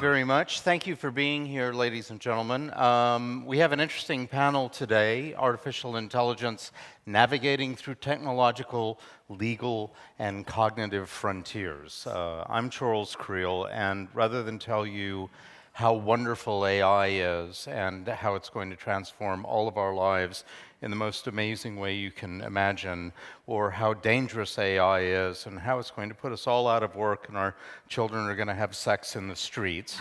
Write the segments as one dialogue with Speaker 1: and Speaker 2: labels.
Speaker 1: very much. Thank you for being here, ladies and gentlemen. We have an interesting panel today, Artificial Intelligence Navigating Through Technological, Legal, and Cognitive Frontiers. I'm Charles Creel, and rather than tell you how wonderful AI is and how it's going to transform all of our lives in the most amazing way you can imagine, or how dangerous AI is and how it's going to put us all out of work and our children are going to have sex in the streets.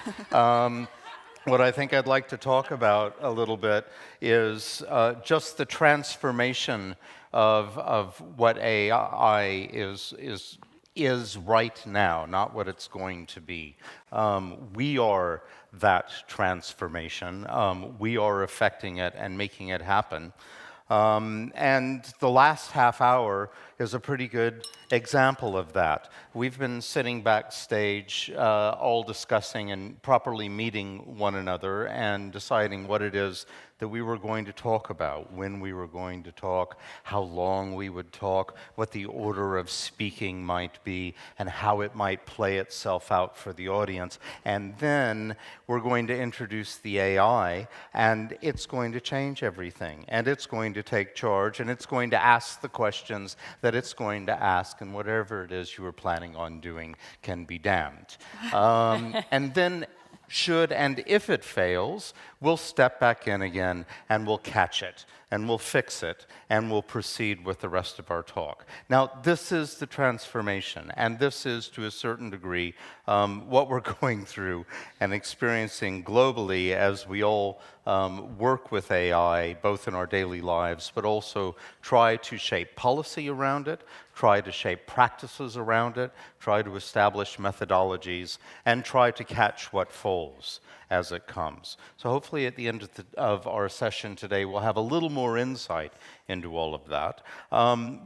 Speaker 1: What I think I'd like to talk about a little bit is just the transformation of what AI is right now, not what it's going to be. We are that transformation. We are affecting it and making it happen. And the last half hour is a pretty good example of that. We've been sitting backstage, all discussing and properly meeting one another and deciding what it is that we were going to talk about, when we were going to talk, how long we would talk, what the order of speaking might be, and how it might play itself out for the audience. And then we're going to introduce the AI, and it's going to change everything, and it's going to take charge, and it's going to ask the questions that it's going to ask, and whatever it is you were planning on doing can be damned. And then should and if it fails, we'll step back in again and we'll catch it and we'll fix it and we'll proceed with the rest of our talk. Now, this is the transformation, and this is, to a certain degree, what we're going through and experiencing globally as we all work with AI, both in our daily lives, but also try to shape policy around it, try to shape practices around it, try to establish methodologies, and try to catch what falls as it comes. So hopefully at the end of our session today, we'll have a little more insight into all of that.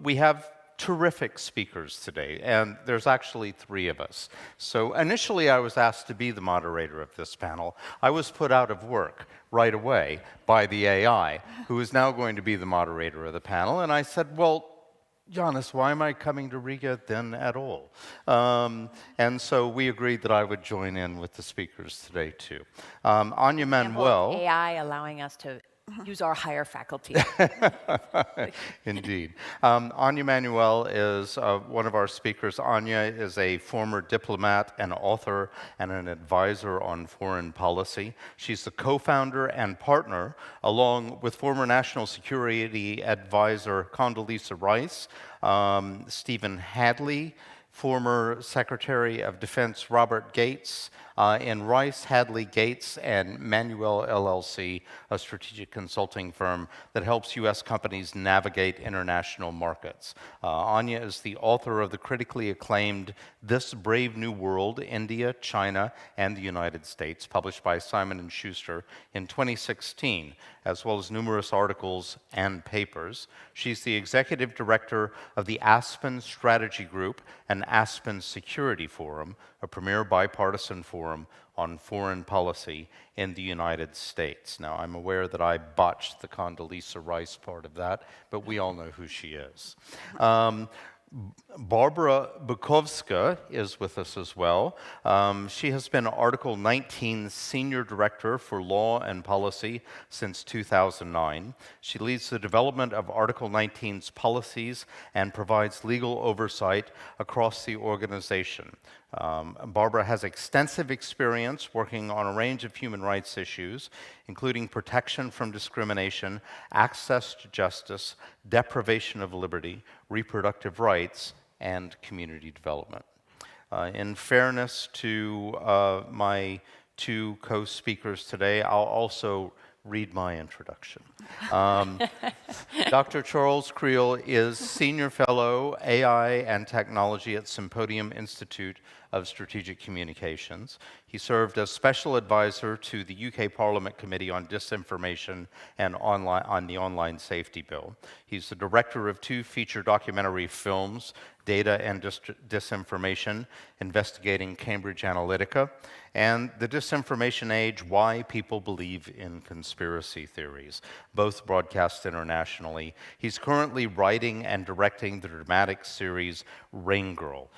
Speaker 1: We have terrific speakers today, and there's actually 3 of us. So initially I was asked to be the moderator of this panel. I was put out of work right away by the AI, who is now going to be the moderator of the panel, and I said, well, Giannis, why am I coming to Riga then at all? And so we agreed that I would join in with the speakers today too. Anya Manuel.
Speaker 2: AI allowing us to use our higher faculty.
Speaker 1: Indeed. Anya Manuel is one of our speakers. Anya is a former diplomat, an author, and an advisor on foreign policy. She's the co-founder and partner, along with former National Security Advisor Condoleezza Rice, Stephen Hadley, former Secretary of Defense Robert Gates, in Rice, Hadley, Gates, and Manuel LLC, a strategic consulting firm that helps U.S. companies navigate international markets. Anya is the author of the critically acclaimed This Brave New World, India, China, and the United States, published by Simon & Schuster in 2016, as well as numerous articles and papers. She's the executive director of the Aspen Strategy Group and Aspen Security Forum, a premier bipartisan forum on foreign policy in the United States. Now, I'm aware that I botched the Condoleezza Rice part of that, but we all know who she is. Barbara Bukowska is with us as well. She has been Article 19 Senior Director for Law and Policy since 2009. She leads the development of Article 19's policies and provides legal oversight across the organization. Barbara has extensive experience working on a range of human rights issues, including protection from discrimination, access to justice, deprivation of liberty, reproductive rights, and community development. In fairness to my 2 co-speakers today, I'll also read my introduction. Dr. Charles Creel is Senior Fellow, AI and Technology at Symposium Institute of Strategic Communications. He served as Special Advisor to the UK Parliament Committee on Disinformation and on the Online Safety Bill. He's the director of 2 feature documentary films, Data and Disinformation, Investigating Cambridge Analytica, and The Disinformation Age, Why People Believe in Conspiracy Theories, both broadcast internationally. He's currently writing and directing the dramatic series Rain Girl,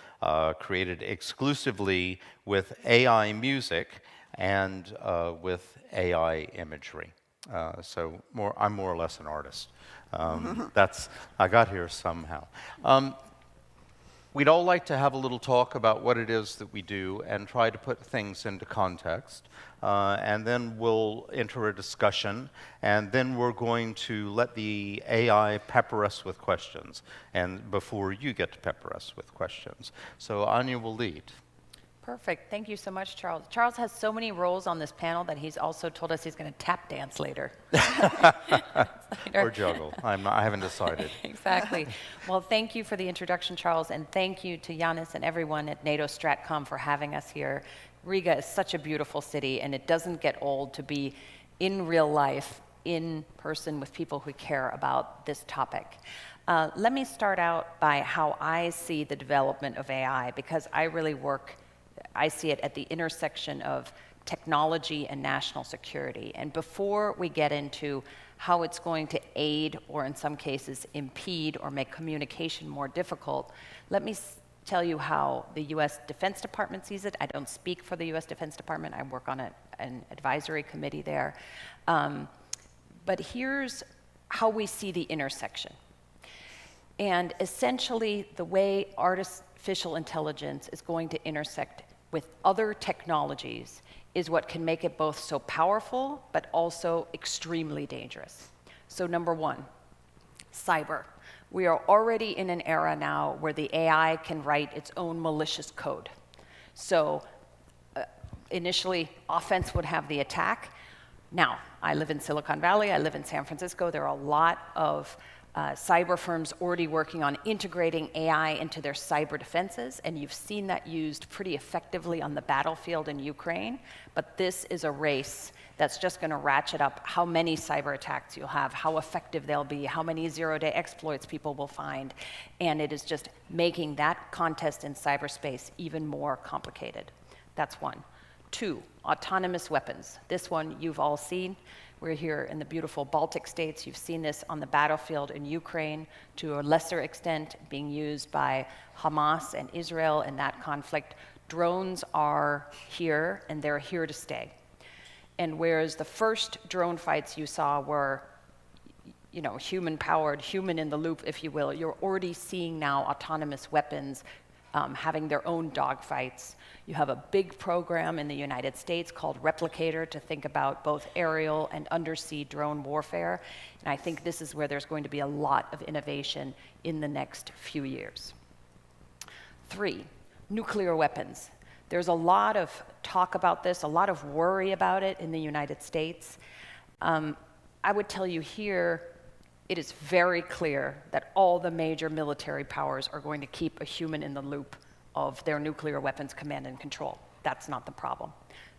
Speaker 1: created exclusively with AI music and with AI imagery. So I'm more or less an artist. I got here somehow. We'd all like to have a little talk about what it is that we do and try to put things into context. And then we'll enter a discussion, and then we're going to let the AI pepper us with questions, and before you get to pepper us with questions. So Anya will lead.
Speaker 2: Perfect. Thank you so much, Charles. Charles has so many roles on this panel that he's also told us he's going to tap dance later.
Speaker 1: Or juggle. I haven't decided.
Speaker 2: Exactly. Well, thank you for the introduction, Charles, and thank you to Yanis and everyone at NATO StratCom for having us here. Riga is such a beautiful city, and it doesn't get old to be in real life, in person with people who care about this topic. Let me start out by how I see the development of AI, because I see it at the intersection of technology and national security. And before we get into how it's going to aid, or in some cases impede or make communication more difficult, let me tell you how the US Defense Department sees it. I don't speak for the US Defense Department. I work on an advisory committee there. But here's how we see the intersection. And essentially, the way artificial intelligence is going to intersect with other technologies is what can make it both so powerful, but also extremely dangerous. So number one, cyber. We are already in an era now where the AI can write its own malicious code. So initially, offense would have the attack. Now, I live in Silicon Valley, I live in San Francisco. There are a lot of cyber firms already working on integrating AI into their cyber defenses, and you've seen that used pretty effectively on the battlefield in Ukraine. But this is a race that's just going to ratchet up how many cyber attacks you'll have, how effective they'll be, how many zero-day exploits people will find, and it is just making that contest in cyberspace even more complicated. That's one. Two, autonomous weapons. This one you've all seen. We're here in the beautiful Baltic states. You've seen this on the battlefield in Ukraine, to a lesser extent being used by Hamas and Israel in that conflict. Drones are here, and they're here to stay. And whereas the first drone fights you saw were, human-powered, human-in-the-loop, if you will, you're already seeing now autonomous weapons having their own dogfights. You have a big program in the United States called Replicator to think about both aerial and undersea drone warfare. And I think this is where there's going to be a lot of innovation in the next few years. Three, nuclear weapons. There's a lot of talk about this, a lot of worry about it in the United States. I would tell you here, it is very clear that all the major military powers are going to keep a human in the loop of their nuclear weapons command and control. That's not the problem.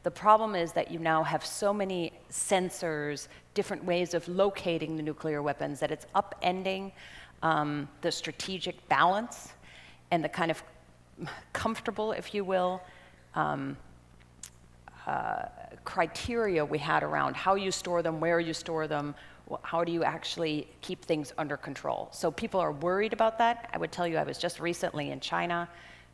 Speaker 2: The problem is that you now have so many sensors, different ways of locating the nuclear weapons, that it's upending the strategic balance and the kind of comfortable, if you will, criteria we had around how you store them, where you store them, how do you actually keep things under control. So people are worried about that. I would tell you, I was just recently in China.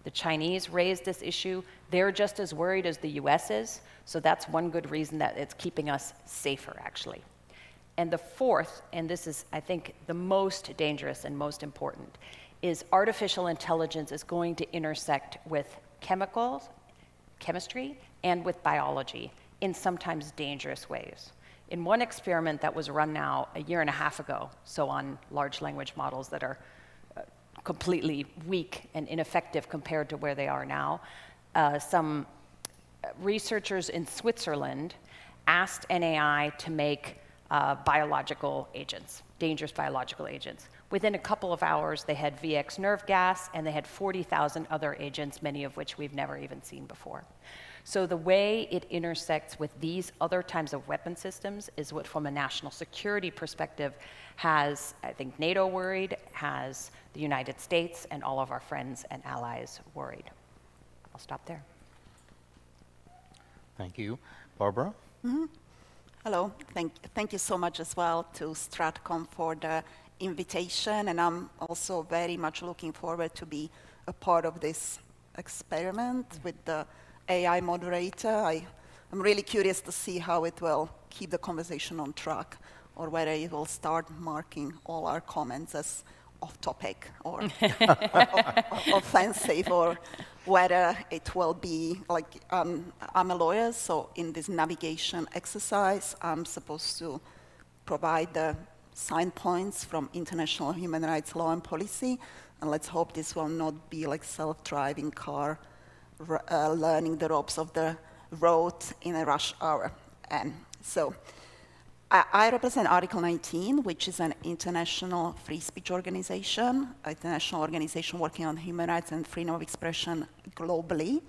Speaker 2: The Chinese raised this issue. They're just as worried as the US is. So that's one good reason that it's keeping us safer, actually. And the fourth, and this is, I think, the most dangerous and most important, is artificial intelligence is going to intersect with chemistry, and with biology in sometimes dangerous ways. In one experiment that was run now a year and a half ago, so on large language models that are completely weak and ineffective compared to where they are now, some researchers in Switzerland asked NAI to make biological agents, dangerous biological agents. Within a couple of hours, they had VX nerve gas, and they had 40,000 other agents, many of which we've never even seen before. So the way it intersects with these other types of weapon systems is what, from a national security perspective, has, I think, NATO worried, has the United States and all of our friends and allies worried. I'll stop there.
Speaker 1: Thank you. Barbara?
Speaker 3: Mm-hmm. Hello. Thank you so much as well to StratCom for the invitation, and I'm also very much looking forward to be a part of this experiment with the AI moderator. I I'm really curious to see how it will keep the conversation on track, or whether it will start marking all our comments as off topic or offensive, or whether it will be like, I'm a lawyer, so in this navigation exercise, I'm supposed to provide the sign points from international human rights law and policy, and let's hope this will not be like self-driving car learning the ropes of the road in a rush hour. And so I represent Article 19, which is an international free speech organization, an international organization working on human rights and freedom of expression globally.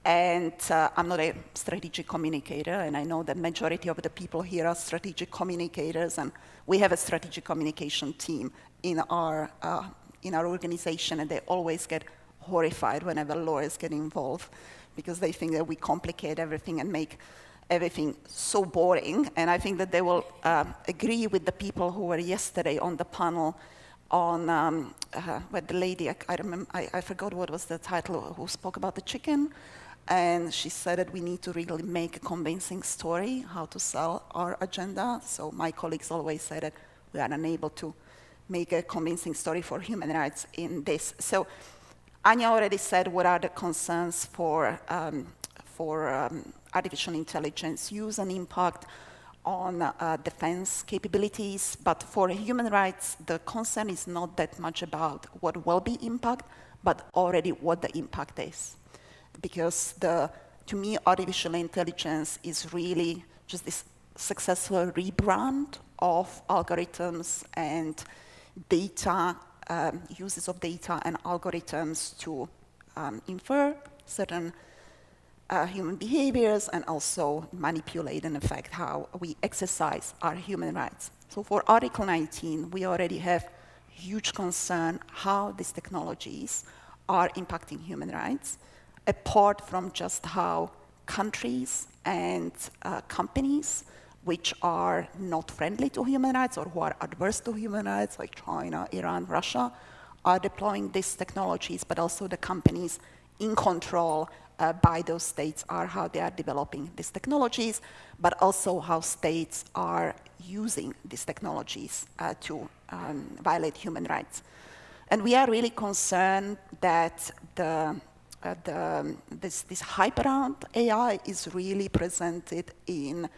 Speaker 3: And I'm not a strategic communicator, and I know the majority of the people here are strategic communicators, and we have a strategic communication team in our organization, and they always get horrified whenever lawyers get involved, because they think that we complicate everything and make everything so boring. And I think that they will agree with the people who were yesterday on the panel on where the lady, I forgot what was the title, who spoke about the chicken. And she said that we need to really make a convincing story how to sell our agenda. So my colleagues always say that we are unable to make a convincing story for human rights in this. So Anya already said what are the concerns for artificial intelligence use and impact on defense capabilities. But for human rights, the concern is not that much about what will be impact, but already what the impact is. Because to me, artificial intelligence is really just this successful rebrand of algorithms and data, uses of data and algorithms to infer certain human behaviors and also manipulate and affect how we exercise our human rights. So for Article 19, we already have huge concern how these technologies are impacting human rights, apart from just how countries and companies which are not friendly to human rights or who are adverse to human rights, like China, Iran, Russia, are deploying these technologies, but also the companies in control by those states are how they are developing these technologies, but also how states are using these technologies to violate human rights. And we are really concerned that this hype around AI is really presented in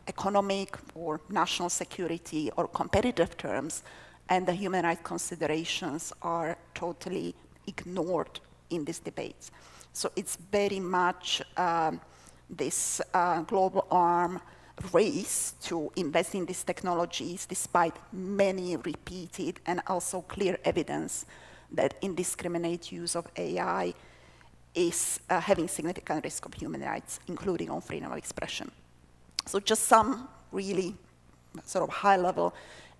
Speaker 3: economic or national security or competitive terms, and the human rights considerations are totally ignored in these debates. So it's very much this global arm race to invest in these technologies, despite many repeated and also clear evidence that indiscriminate use of AI is having significant risk of human rights, including on freedom of expression. So just some really sort of high-level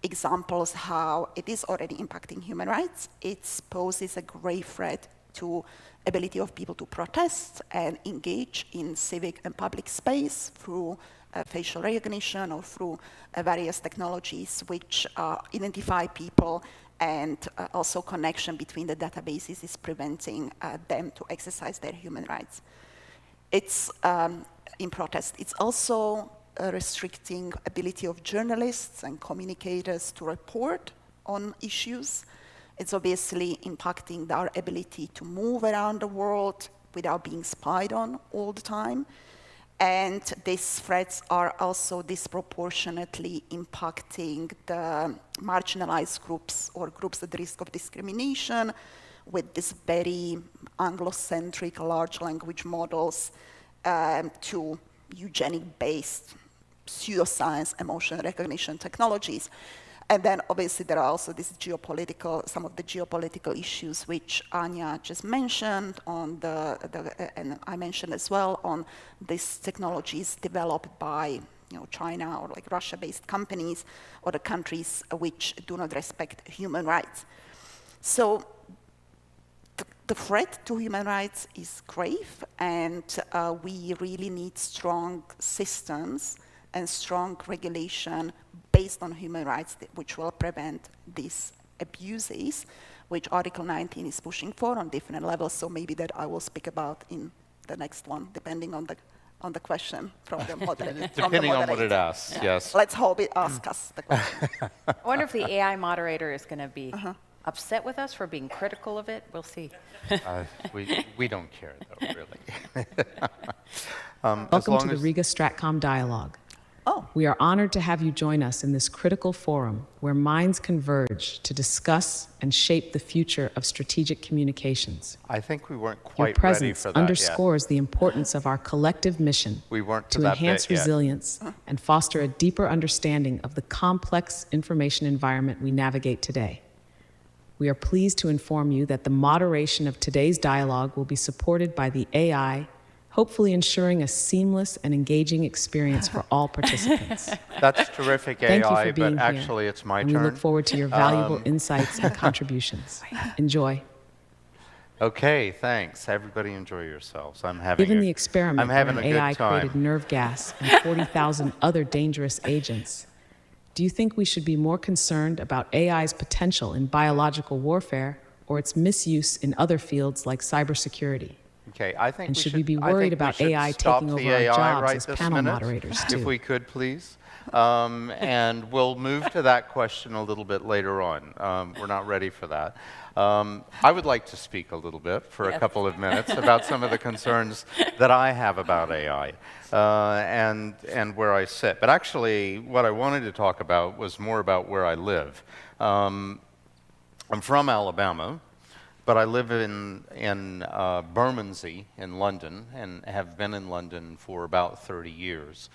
Speaker 3: examples how it is already impacting human rights. It poses a grave threat to ability of people to protest and engage in civic and public space through facial recognition or through various technologies which identify people, and also connection between the databases is preventing them to exercise their human rights. It's in protest. It's also restricting ability of journalists and communicators to report on issues. It's obviously impacting our ability to move around the world without being spied on all the time. And these threats are also disproportionately impacting the marginalized groups or groups at risk of discrimination with this very Anglo-centric large language models to eugenic-based pseudoscience emotion recognition technologies. And then obviously there are also some of the geopolitical issues which Anya just mentioned on and I mentioned as well on these technologies developed by China or like Russia-based companies or the countries which do not respect human rights. So the threat to human rights is grave, and we really need strong systems and strong regulation based on human rights which will prevent these abuses, which Article 19 is pushing for on different levels. So maybe that I will speak about in the next one, depending on on the question from the moderator.
Speaker 1: Depending on what it asks, yes.
Speaker 3: Let's hope it asks us the question.
Speaker 2: I wonder if the AI moderator is going to be upset with us for being critical of it. We'll see.
Speaker 1: We don't care, though, really.
Speaker 4: Welcome to the Riga StratCom Dialogue.
Speaker 3: Oh.
Speaker 4: We are honored to have you join us in this critical forum where minds converge to discuss and shape the future of strategic communications.
Speaker 1: I think we weren't
Speaker 4: Your
Speaker 1: quite ready
Speaker 4: presence
Speaker 1: for that
Speaker 4: underscores the importance of our collective mission
Speaker 1: We weren't to
Speaker 4: to
Speaker 1: that
Speaker 4: enhance
Speaker 1: bit yet.
Speaker 4: resilience and foster a deeper understanding of the complex information environment we navigate today. We are pleased to inform you that the moderation of today's dialogue will be supported by the AI, hopefully ensuring a seamless and engaging experience for all participants.
Speaker 1: That's terrific
Speaker 4: Thank you
Speaker 1: AI,
Speaker 4: for being
Speaker 1: but
Speaker 4: here,
Speaker 1: actually it's my
Speaker 4: and
Speaker 1: turn.
Speaker 4: we look forward to your valuable insights and contributions. Enjoy.
Speaker 1: Okay, thanks. Everybody enjoy yourselves. I'm having
Speaker 4: Given
Speaker 1: a,
Speaker 4: the experiment
Speaker 1: I'm having
Speaker 4: where
Speaker 1: a
Speaker 4: an
Speaker 1: good
Speaker 4: AI-created
Speaker 1: time.
Speaker 4: nerve gas and 40,000 other dangerous agents, do you think we should be more concerned about AI's potential in biological warfare or its misuse in other fields like cybersecurity?
Speaker 1: Okay, I think
Speaker 4: And
Speaker 1: we
Speaker 4: should we be
Speaker 1: I
Speaker 4: worried
Speaker 1: think we
Speaker 4: about
Speaker 1: should
Speaker 4: AI
Speaker 1: stop
Speaker 4: taking
Speaker 1: the
Speaker 4: over our
Speaker 1: AI
Speaker 4: jobs
Speaker 1: right
Speaker 4: as
Speaker 1: this
Speaker 4: panel
Speaker 1: minute,
Speaker 4: moderators,
Speaker 1: if
Speaker 4: too?
Speaker 1: we could, please. And we'll move to that question a little bit later on. We're not ready for that. I would like to speak a little bit for a couple of minutes about some of the concerns that I have about AI and where I sit. But actually, what I wanted to talk about was more about where I live. I'm from Alabama, but I live in Bermondsey in London and have been in London for about 30 years.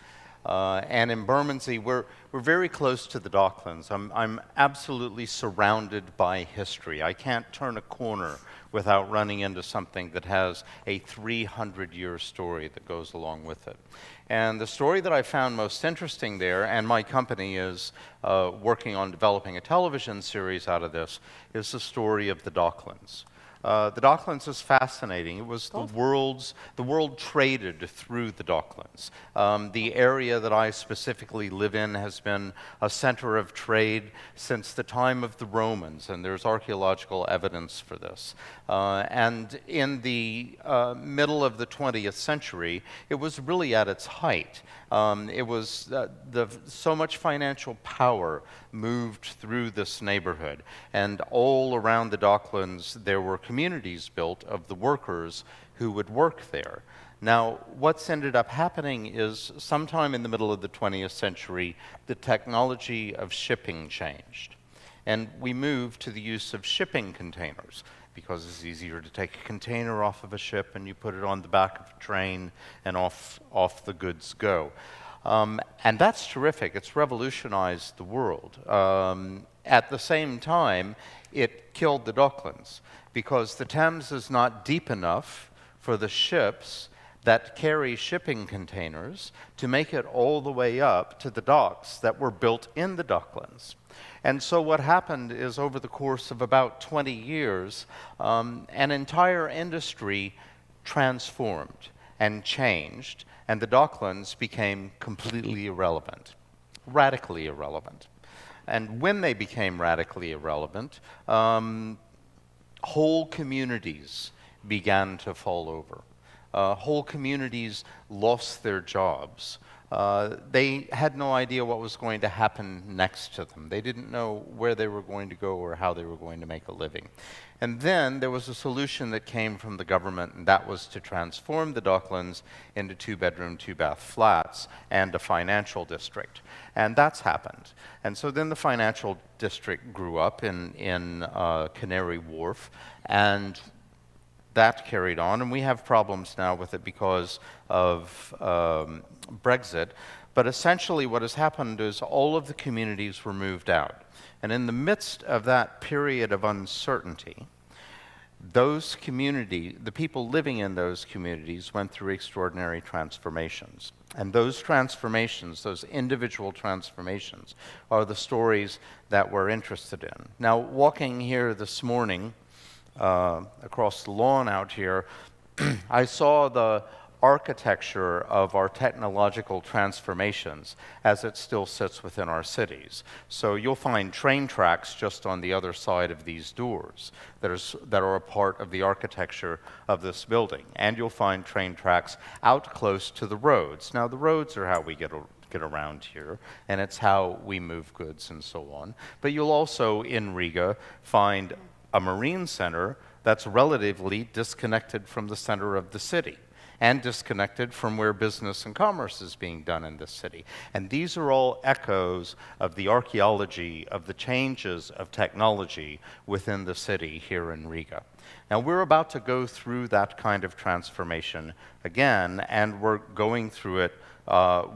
Speaker 1: And in Bermondsey, we're very close to the Docklands. I'm absolutely surrounded by history. I can't turn a corner without running into something that has a 300-year story that goes along with it. And the story that I found most interesting there, and my company is working on developing a television series out of this, is the story of the Docklands. The Docklands is fascinating. It was the world traded through the Docklands. The area that I specifically live in has been a center of trade since the time of the Romans, and there's archaeological evidence for this. And in the middle of the 20th century, it was really at its height. It was so much financial power moved through this neighborhood, and all around the Docklands there were communities built of the workers who would work there. Now, what's ended up happening is sometime in the middle of the 20th century, the technology of shipping changed, and we moved to the use of shipping containers, because it's easier to take a container off of a ship and you put it on the back of a train and off the goods go. And that's terrific. It's revolutionized the world. At the same time, it killed the Docklands, because the Thames is not deep enough for the ships that carry shipping containers to make it all the way up to the docks that were built in the Docklands. And so what happened is, over the course of about 20 years, an entire industry transformed and changed, and the Docklands became completely irrelevant, radically irrelevant. And when they became radically irrelevant, whole communities began to fall over. Whole communities lost their jobs. They had no idea what was going to happen next to them. They didn't know where they were going to go or how they were going to make a living. And then there was a solution that came from the government, and that was to transform the Docklands into two-bedroom, two-bath flats and a financial district. And that's happened. And so then the financial district grew up in Canary Wharf, and that carried on, and we have problems now with it because of Brexit. But essentially what has happened is all of the communities were moved out. And in the midst of that period of uncertainty, those communities, the people living in those communities, went through extraordinary transformations. And those transformations, those individual transformations, are the stories that we're interested in. Now, walking here this morning, across the lawn out here, I saw the architecture of our technological transformations as it still sits within our cities. So you'll find train tracks just on the other side of these doors that are a part of the architecture of this building. And you'll find train tracks out close to the roads. Now, the roads are how we get around here, and it's how we move goods and so on. But you'll also, in Riga, find a marine center that's relatively disconnected from the center of the city and disconnected from where business and commerce is being done in this city. And these are all echoes of the archaeology of the changes of technology within the city here in Riga. Now, we're about to go through that kind of transformation again, and we're going through it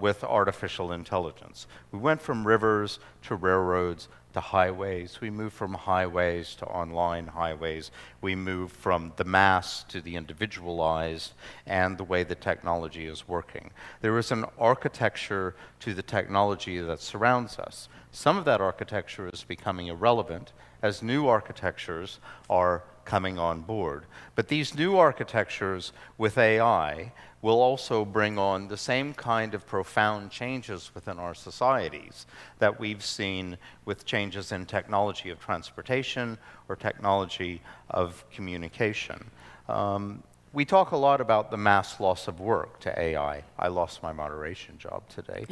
Speaker 1: with artificial intelligence. We went from rivers to railroads to highways. We moved from highways to online highways. We moved from the mass to the individualized and the way the technology is working. There is an architecture to the technology that surrounds us. Some of that architecture is becoming irrelevant as new architectures are coming on board. But these new architectures with AI will also bring on the same kind of profound changes within our societies that we've seen with changes in technology of transportation or technology of communication. We talk a lot about the mass loss of work to AI. I lost my moderation job today.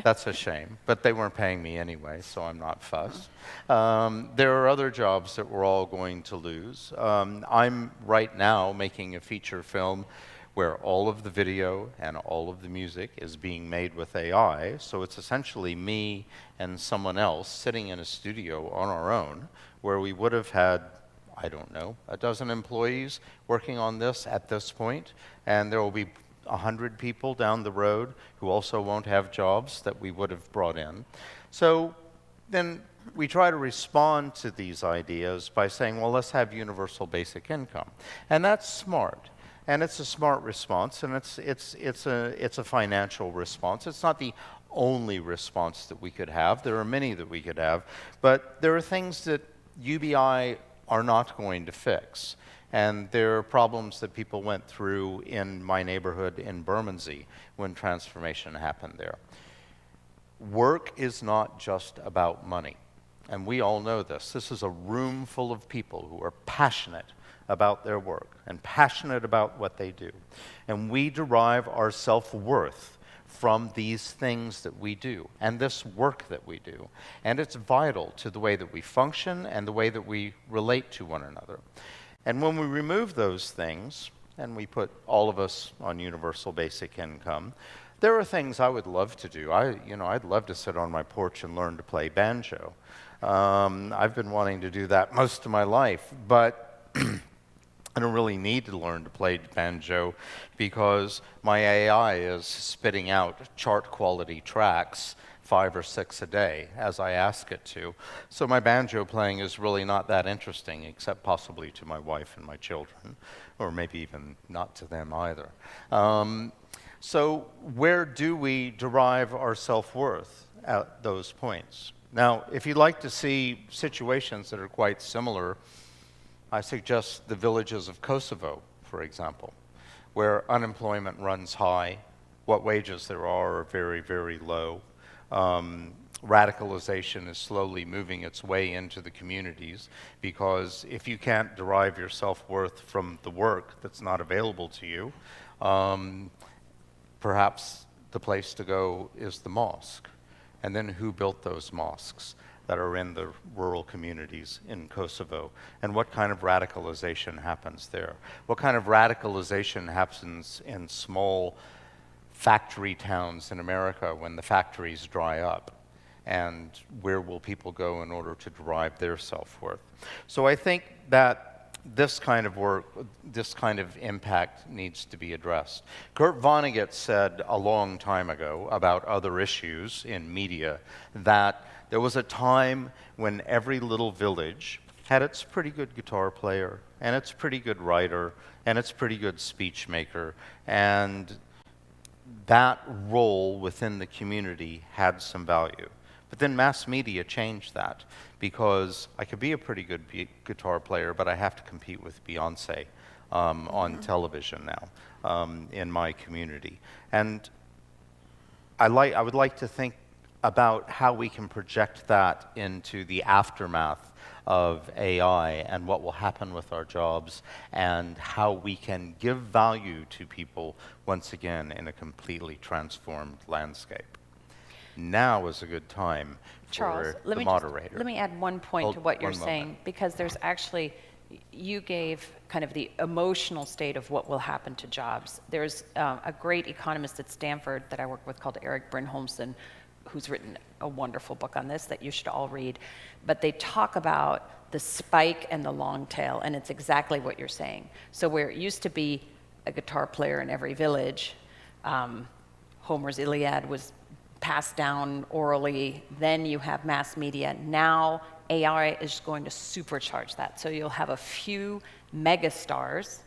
Speaker 1: That's a shame, but they weren't paying me anyway, so I'm not fussed. There are other jobs that we're all going to lose. I'm right now making a feature film where all of the video and all of the music is being made with AI, so it's essentially me and someone else sitting in a studio on our own, where we would have had, I don't know, a dozen employees working on this at this point, and there will be 100 people down the road who also won't have jobs that we would have brought in. So then we try to respond to these ideas by saying, well, let's have universal basic income. And that's smart. And it's a smart response, and it's a financial response. It's not the only response that we could have. There are many that we could have, but there are things that UBI are not going to fix. And there are problems that people went through in my neighborhood in Bermondsey when transformation happened there. Work is not just about money, and we all know this. This is a room full of people who are passionate about their work and passionate about what they do. And we derive our self-worth from these things that we do and this work that we do. And it's vital to the way that we function and the way that we relate to one another. And when we remove those things, and we put all of us on universal basic income, there are things I would love to do. I'd love to sit on my porch and learn to play banjo. I've been wanting to do that most of my life, but I don't really need to learn to play banjo because my AI is spitting out chart quality tracks 5 or 6 a day as I ask it to. So my banjo playing is really not that interesting, except possibly to my wife and my children, or maybe even not to them either. So where do we derive our self-worth at those points? Now, if you'd like to see situations that are quite similar, I suggest the villages of Kosovo, for example, where unemployment runs high, what wages there are very, very low. Radicalization is slowly moving its way into the communities, because if you can't derive your self-worth from the work that's not available to you, perhaps the place to go is the mosque. And then who built those mosques that are in the rural communities in Kosovo, and what kind of radicalization happens there? What kind of radicalization happens in small factory towns in America when the factories dry up? And where will people go in order to derive their self-worth? So I think that this kind of work, this kind of impact needs to be addressed. Kurt Vonnegut said a long time ago about other issues in media that there was a time when every little village had its pretty good guitar player, and its pretty good writer, and its pretty good speech maker, and that role within the community had some value. But then mass media changed that, because I could be a pretty good guitar player, but I have to compete with Beyonce on television now in my community. And I would like to think about how we can project that into the aftermath of AI and what will happen with our jobs and how we can give value to people once again in a completely transformed landscape. Now is a good time
Speaker 2: Charles,
Speaker 1: for the moderator.
Speaker 2: let me add one point to what you're saying, because there's actually, you gave kind of the emotional state of what will happen to jobs. There's a great economist at Stanford that I work with called Eric Brynholmsen, who's written a wonderful book on this that you should all read. But they talk about the spike and the long tail, and it's exactly what you're saying. So where it used to be a guitar player in every village, Homer's Iliad was passed down orally, then you have mass media. Now AI is going to supercharge that. So you'll have a few megastars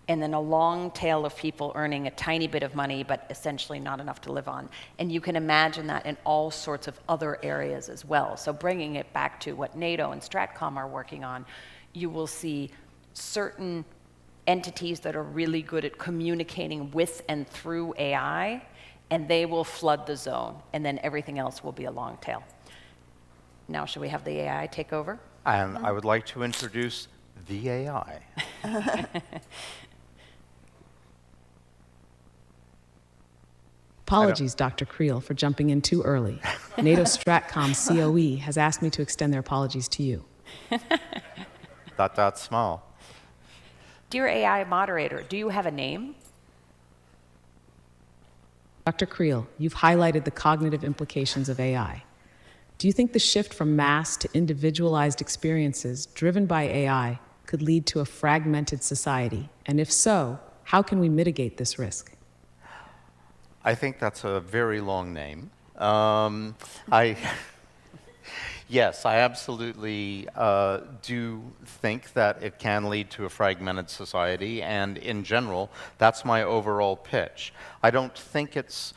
Speaker 2: and then a long tail of people earning a tiny bit of money, but essentially not enough to live on. And you can imagine that in all sorts of other areas as well. So bringing it back to what NATO and StratCom are working on, you will see certain entities that are really good at communicating with and through AI, and they will flood the zone, and then everything else will be a long tail. Now, should we have the AI take over?
Speaker 1: And I would like to introduce the AI.
Speaker 4: Apologies, Dr. Creel, for jumping in too early. NATO StratCom COE has asked me to extend their apologies to you.
Speaker 1: Small.
Speaker 2: Dear AI moderator, do you have a name?
Speaker 4: Dr. Creel, you've highlighted the cognitive implications of AI. Do you think the shift from mass to individualized experiences driven by AI could lead to a fragmented society? And if so, how can we mitigate this risk?
Speaker 1: I think that's a very long name. Yes, I absolutely do think that it can lead to a fragmented society, and in general, that's my overall pitch. I don't think it's...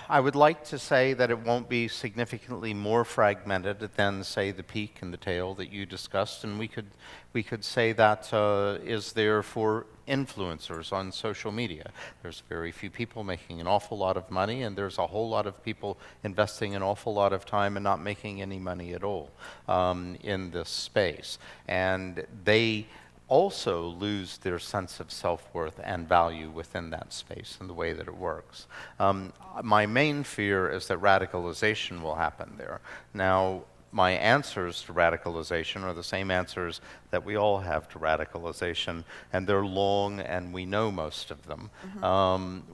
Speaker 1: I would like to say that it won't be significantly more fragmented than, say, the peak and the tail that you discussed, and we could say that is there for influencers on social media. There's very few people making an awful lot of money, and there's a whole lot of people investing an awful lot of time and not making any money at all in this space. And they also lose their sense of self-worth and value within that space and the way that it works. My main fear is that radicalization will happen there. Now, my answers to radicalization are the same answers that we all have to radicalization, and they're long, and we know most of them.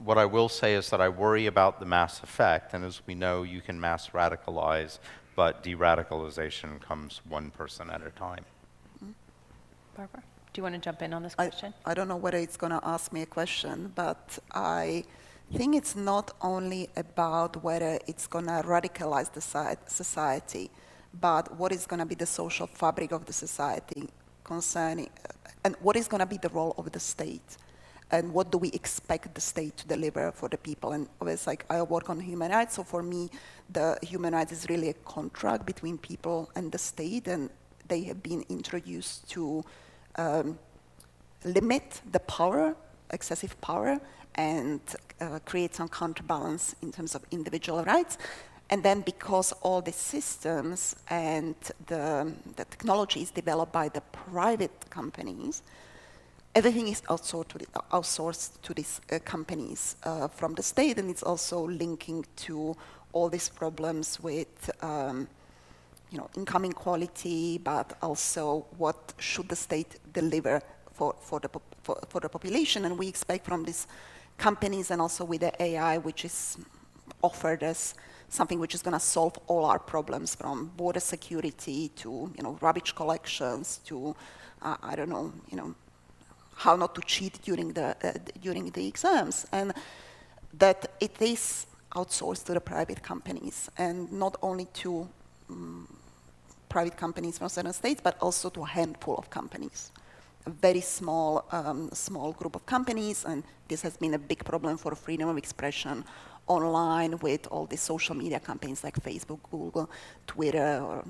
Speaker 1: What I will say is that I worry about the mass effect, and as we know, you can mass radicalize, but de-radicalization comes one person at a time.
Speaker 2: Barbara, do you want to jump in on this question?
Speaker 3: I don't know whether it's going to ask me a question, but I think it's not only about whether it's going to radicalize the society, but what is going to be the social fabric of the society concerning, and what is going to be the role of the state, and what do we expect the state to deliver for the people. And always, like, I work on human rights, so for me, the human rights is really a contract between people and the state, and they have been introduced to limit the power, excessive power, and create some counterbalance in terms of individual rights. And then because all the systems and the technology is developed by the private companies, everything is outsourced to these companies from the state, and it's also linking to all these problems with income inequality, but also what should the state deliver for the population. And we expect from these companies, and also with the AI, which is offered as something which is going to solve all our problems, from border security to rubbish collections to I don't know, how not to cheat during the exams, and that it is outsourced to the private companies, and not only to private companies from certain states, but also to a handful of companies, a very small group of companies. And this has been a big problem for freedom of expression online with all the social media companies like Facebook, Google, Twitter, or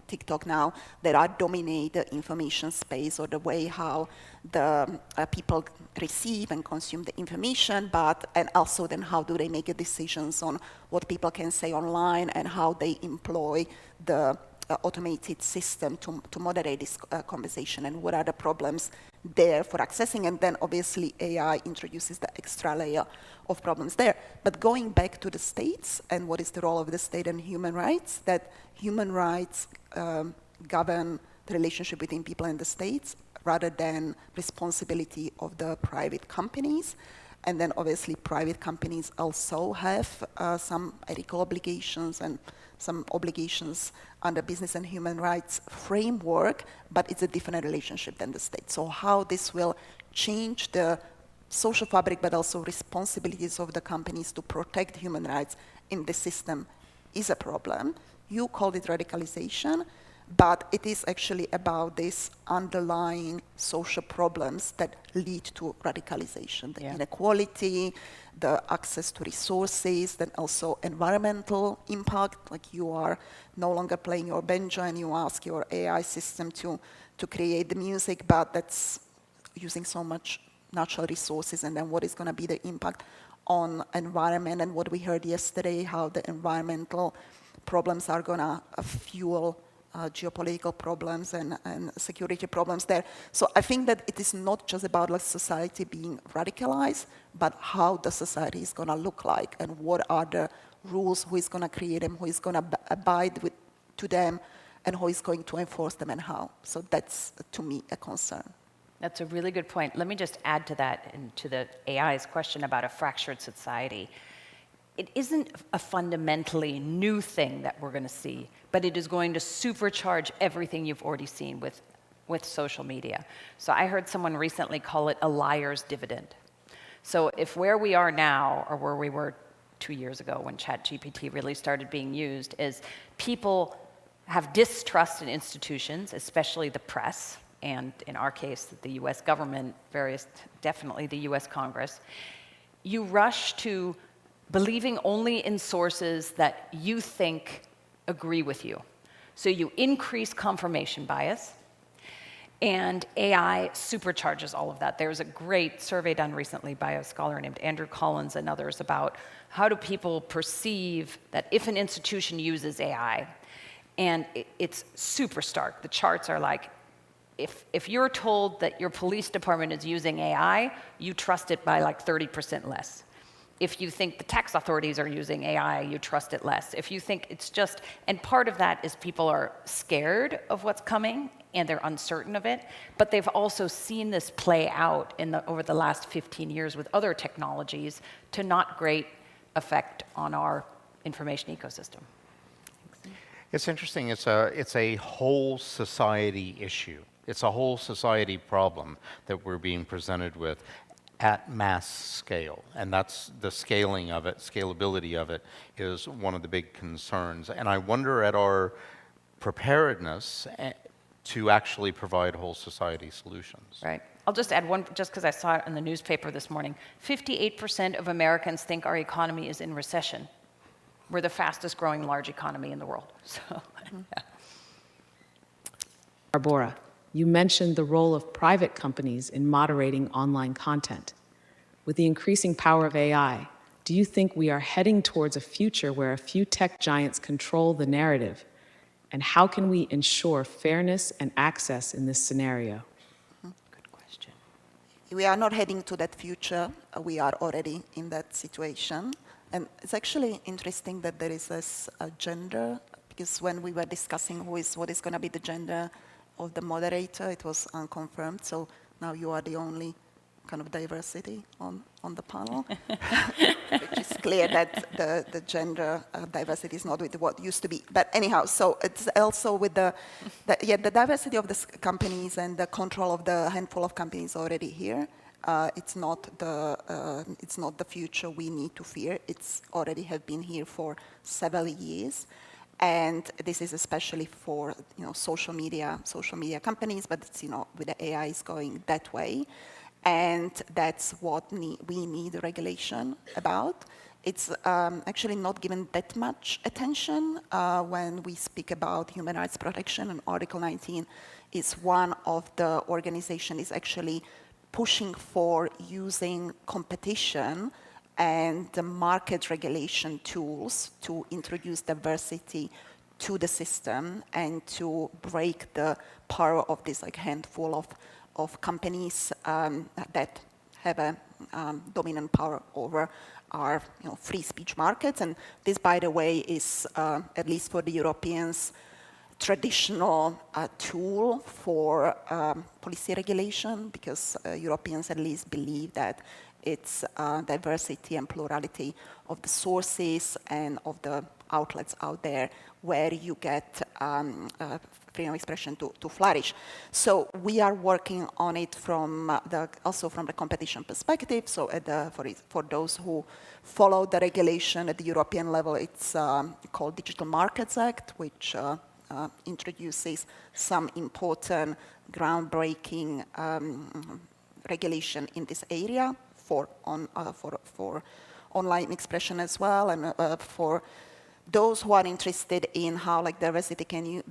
Speaker 3: TikTok now, that are dominate the information space or the way how the people receive and consume the information, and also then how do they make decisions on what people can say online and how they employ the automated system to moderate this conversation, and what are the problems there for accessing. And then obviously AI introduces the extra layer of problems there. But going back to the states and what is the role of the state and human rights, that human rights govern the relationship between people and the states rather than responsibility of the private companies. And then obviously private companies also have some ethical obligations and some obligations under business and human rights framework, but it's a different relationship than the state. So how this will change the social fabric, but also responsibilities of the companies to protect human rights in the system is a problem. You called it radicalization, but it is actually about these underlying social problems that lead to radicalization, the inequality, the access to resources, then also environmental impact, like you are no longer playing your banjo and you ask your AI system to create the music, but that's using so much natural resources, and then what is going to be the impact on environment, and what we heard yesterday, how the environmental problems are going to fuel geopolitical problems and security problems there. So I think that it is not just about like society being radicalized, but how the society is going to look like, and what are the rules, who is going to create them, who is going to abide to them, and who is going to enforce them, and how. So that's, to me, a concern.
Speaker 2: That's a really good point. Let me just add to that and to the AI's question about a fractured society. It isn't a fundamentally new thing that we're going to see, but it is going to supercharge everything you've already seen with social media. So I heard someone recently call it a liar's dividend. So if where we are now, or where we were 2 years ago when ChatGPT really started being used, is people have distrust in institutions, especially the press, and in our case, the US government, definitely the US Congress, you rush to believing only in sources that you think agree with you. So you increase confirmation bias, and AI supercharges all of that. There's a great survey done recently by a scholar named Andrew Collins and others about how do people perceive that if an institution uses AI, and it's super stark. The charts are like, if you're told that your police department is using AI, you trust it by like 30% less. If you think the tax authorities are using AI, you trust it less. If you think it's just, and part of that is people are scared of what's coming and they're uncertain of it, but they've also seen this play out over the last 15 years with other technologies to not great effect on our information ecosystem.
Speaker 1: It's interesting. It's a whole society issue. It's a whole society problem that we're being presented with at mass scale, and that's the scaling of it, scalability of it is one of the big concerns. And I wonder at our preparedness to actually provide whole society solutions.
Speaker 2: Right. I'll just add one, just because I saw it in the newspaper this morning. 58% of Americans think our economy is in recession. We're the fastest growing large economy in the world. So, yeah.
Speaker 4: Barbara, you mentioned the role of private companies in moderating online content. With the increasing power of AI, do you think we are heading towards a future where a few tech giants control the narrative? And how can we ensure fairness and access in this scenario?
Speaker 2: Good question.
Speaker 3: We are not heading to that future. We are already in that situation. And it's actually interesting that there is this gender, because when we were discussing what is going to be the gender of the moderator, it was unconfirmed. So now you are the only kind of diversity on the panel, which is clear that the gender diversity is not with what used to be. But anyhow, so it's also with the diversity of the companies and the control of the handful of companies already here. It's not the future we need to fear. It's already have been here for several years. And this is especially for social media companies, but it's with the AI is going that way. And that's what we need regulation about. It's actually not given that much attention when we speak about human rights protection, and Article 19 is one of the organizations is actually pushing for using competition and the market regulation tools to introduce diversity to the system and to break the power of this like handful of companies that have a dominant power over our free speech markets. And this, by the way, is, at least for the Europeans, traditional tool for policy regulation, because Europeans at least believe that it's diversity and plurality of the sources and of the outlets out there where you get freedom of expression to flourish. So we are working on it also from the competition perspective. So for those who follow the regulation at the European level, it's called Digital Markets Act, which introduces some important groundbreaking regulation in this area for online expression as well, and for those who are interested in how diversity can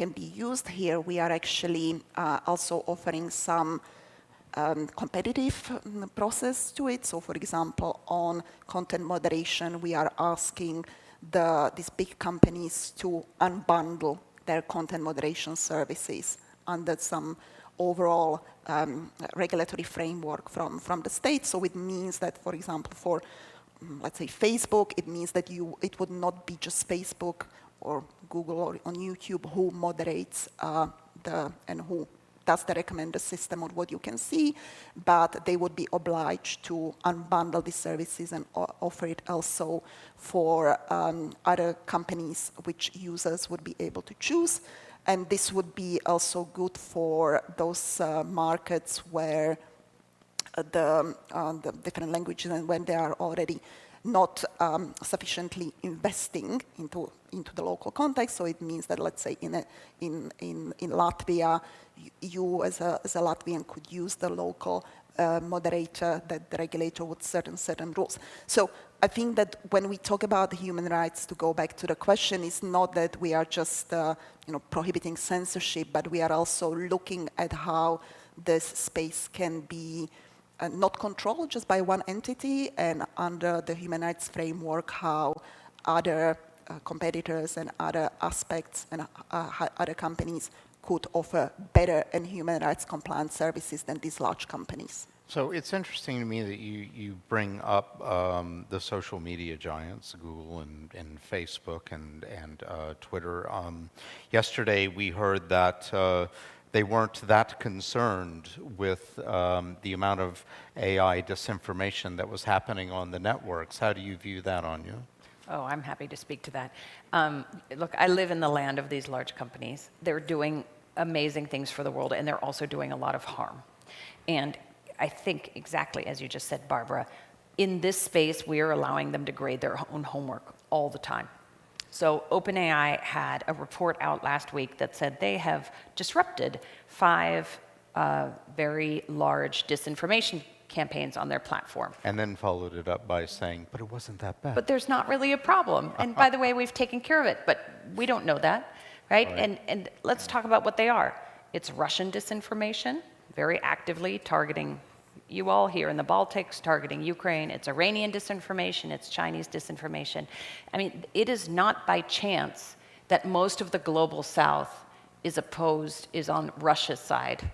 Speaker 3: be used here, we are actually also offering some competitive process to it. So, for example, on content moderation, we are asking these big companies to unbundle their content moderation services under some overall regulatory framework from the state. So it means that, for example, for let's say Facebook, it means that it would not be just Facebook or Google or on YouTube who moderates and who does the recommender system on what you can see, but they would be obliged to unbundle these services and offer it also for other companies which users would be able to choose. And this would be also good for those markets where the different languages, and when they are already not sufficiently investing into the local context. So it means that, let's say, in Latvia, you as a Latvian could use the local moderator, that the regulator would certain rules. So I think that when we talk about human rights, to go back to the question, is not that we are just prohibiting censorship, but we are also looking at how this space can be not controlled just by one entity, and under the human rights framework, how other competitors and other aspects and other companies could offer better and human rights compliant services than these large companies.
Speaker 1: So it's interesting to me that you bring up the social media giants, Google and Facebook and Twitter. Yesterday we heard that they weren't that concerned with the amount of AI disinformation that was happening on the networks. How do you view that, Anya?
Speaker 2: Oh, I'm happy to speak to that. Look, I live in the land of these large companies. They're doing amazing things for the world, and they're also doing a lot of harm. And I think exactly as you just said, Barbara, in this space, we are allowing them to grade their own homework all the time. So OpenAI had a report out last week that said they have disrupted 5 very large disinformation campaigns on their platform.
Speaker 1: And then followed it up by saying, but it wasn't that bad.
Speaker 2: But there's not really a problem. And by the way, we've taken care of it, but we don't know that, right? And let's talk about what they are. It's Russian disinformation, very actively targeting you all here in the Baltics, targeting Ukraine. It's Iranian disinformation, it's Chinese disinformation. I mean, it is not by chance that most of the global south is on Russia's side,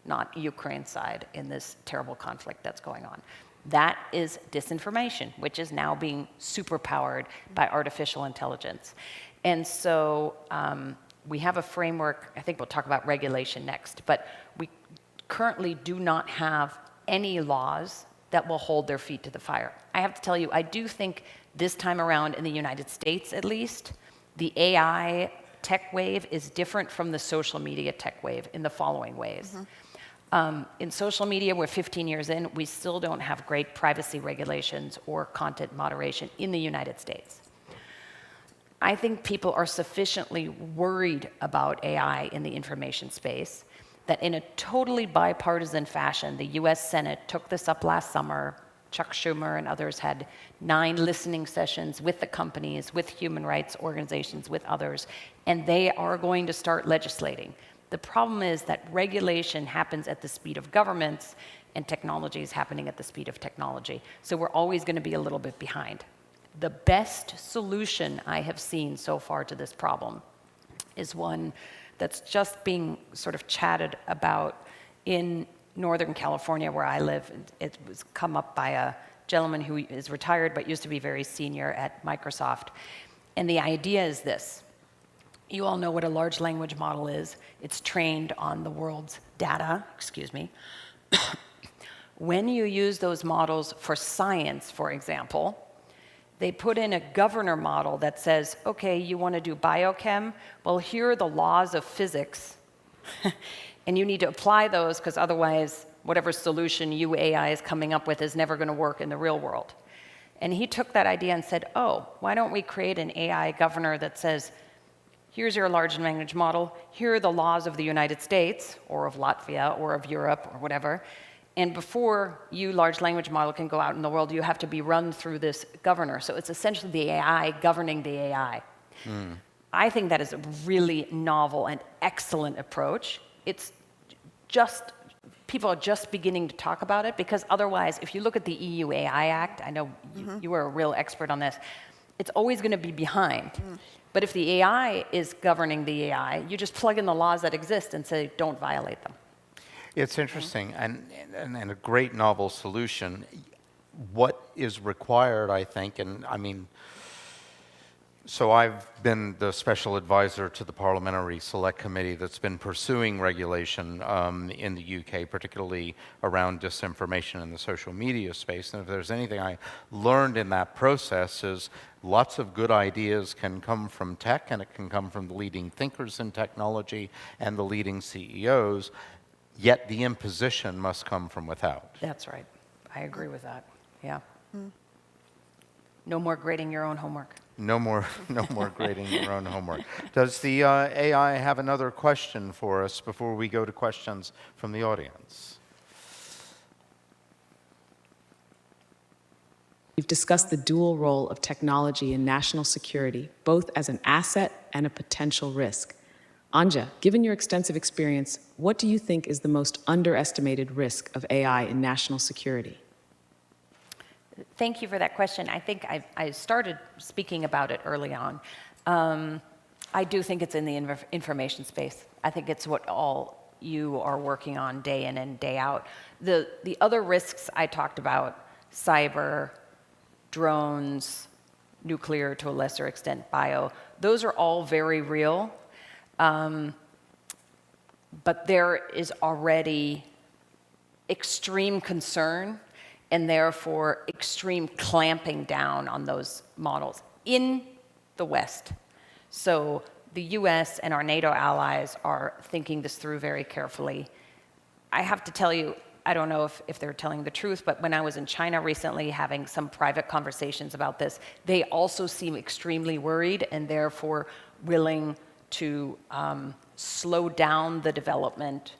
Speaker 2: not Ukraine's side in this terrible conflict that's going on. That is disinformation, which is now being superpowered by artificial intelligence. And so we have a framework. I think we'll talk about regulation next, but we currently do not have any laws that will hold their feet to the fire. I have to tell you, I do think this time around in the United States, at least, the AI tech wave is different from the social media tech wave in the following ways. In social media, we're 15 years in, we still don't have great privacy regulations or content moderation in the United States. I think people are sufficiently worried about AI in the information space that in a totally bipartisan fashion, the US Senate took this up last summer. Chuck Schumer and others had 9 listening sessions with the companies, with human rights organizations, with others, and they are going to start legislating. The problem is that regulation happens at the speed of governments, and technology is happening at the speed of technology. So we're always going to be a little bit behind. The best solution I have seen so far to this problem is one that's just being sort of chatted about in Northern California, where I live. It was come up by a gentleman who is retired but used to be very senior at Microsoft. And the idea is this. You all know what a large language model is. It's trained on the world's data, When you use those models for science, for example, they put in a governor model that says, okay, you want to do biochem? Well, here are the laws of physics. And you need to apply those because otherwise, whatever solution you AI is coming up with is never going to work in the real world. And he took that idea and said, oh, why don't we create an AI governor that says, here's your large language model, here are the laws of the United States, or of Latvia, or of Europe, or whatever. And before you, large language model, can go out in the world, you have to be run through this governor. So it's essentially the AI governing the AI. I think that is a really novel and excellent approach. It's just, people are just beginning to talk about it, because otherwise, if you look at the EU AI Act, I know you are a real expert on this, it's always going to be behind. But if the AI is governing the AI, you just plug in the laws that exist and say, don't violate them.
Speaker 1: It's interesting and a great novel solution. What is required, I think, and I mean, so I've been the special advisor to the Parliamentary Select Committee that's been pursuing regulation in the UK, particularly around disinformation in the social media space. And if there's anything I learned in that process is lots of good ideas can come from tech, and it can come from the leading thinkers in technology and the leading CEOs, yet the imposition must come from without.
Speaker 2: That's right. I agree with that. Yeah. No more grading your own homework.
Speaker 1: No more grading your own homework. Does the AI have another question for us before we go to questions from the audience?
Speaker 4: We've discussed the dual role of technology in national security, both as an asset and a potential risk. Anja, given your extensive experience, what do you think is the most underestimated risk of AI in national security?
Speaker 2: Thank you for that question. I think I started speaking about it early on. I do think it's in the information space. I think it's what all you are working on day in and day out. The other risks I talked about, cyber, drones, nuclear to a lesser extent, bio, those are all very real. But there is already extreme concern and therefore extreme clamping down on those models in the West. So the US and our NATO allies are thinking this through very carefully. I have to tell you, I don't know if they're telling the truth, but when I was in China recently having some private conversations about this, they also seem extremely worried and therefore willing to slow down the development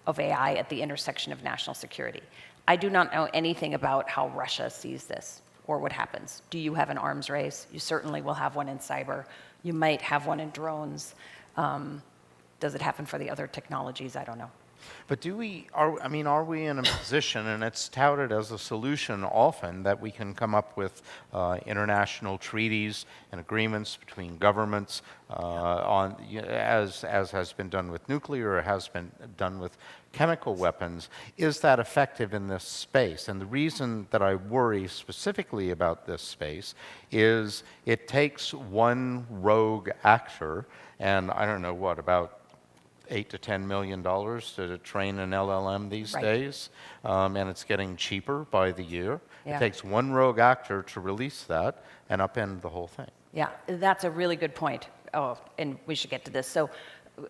Speaker 2: of AI at the intersection of national security. I do not know anything about how Russia sees this or what happens. Do you have an arms race? You certainly will have one in cyber. You might have one in drones. Does it happen for the other technologies? I don't know.
Speaker 1: But are we in a position, and it's touted as a solution often, that we can come up with international treaties and agreements between governments as has been done with nuclear or has been done with chemical weapons? Is that effective in this space? And the reason that I worry specifically about this space is it takes one rogue actor, and I don't know what, about $8 to $10 million to train an LLM these days, and it's getting cheaper by the year. Yeah. It takes one rogue actor to release that and upend the whole thing.
Speaker 2: Yeah, that's a really good point. Oh, and we should get to this. So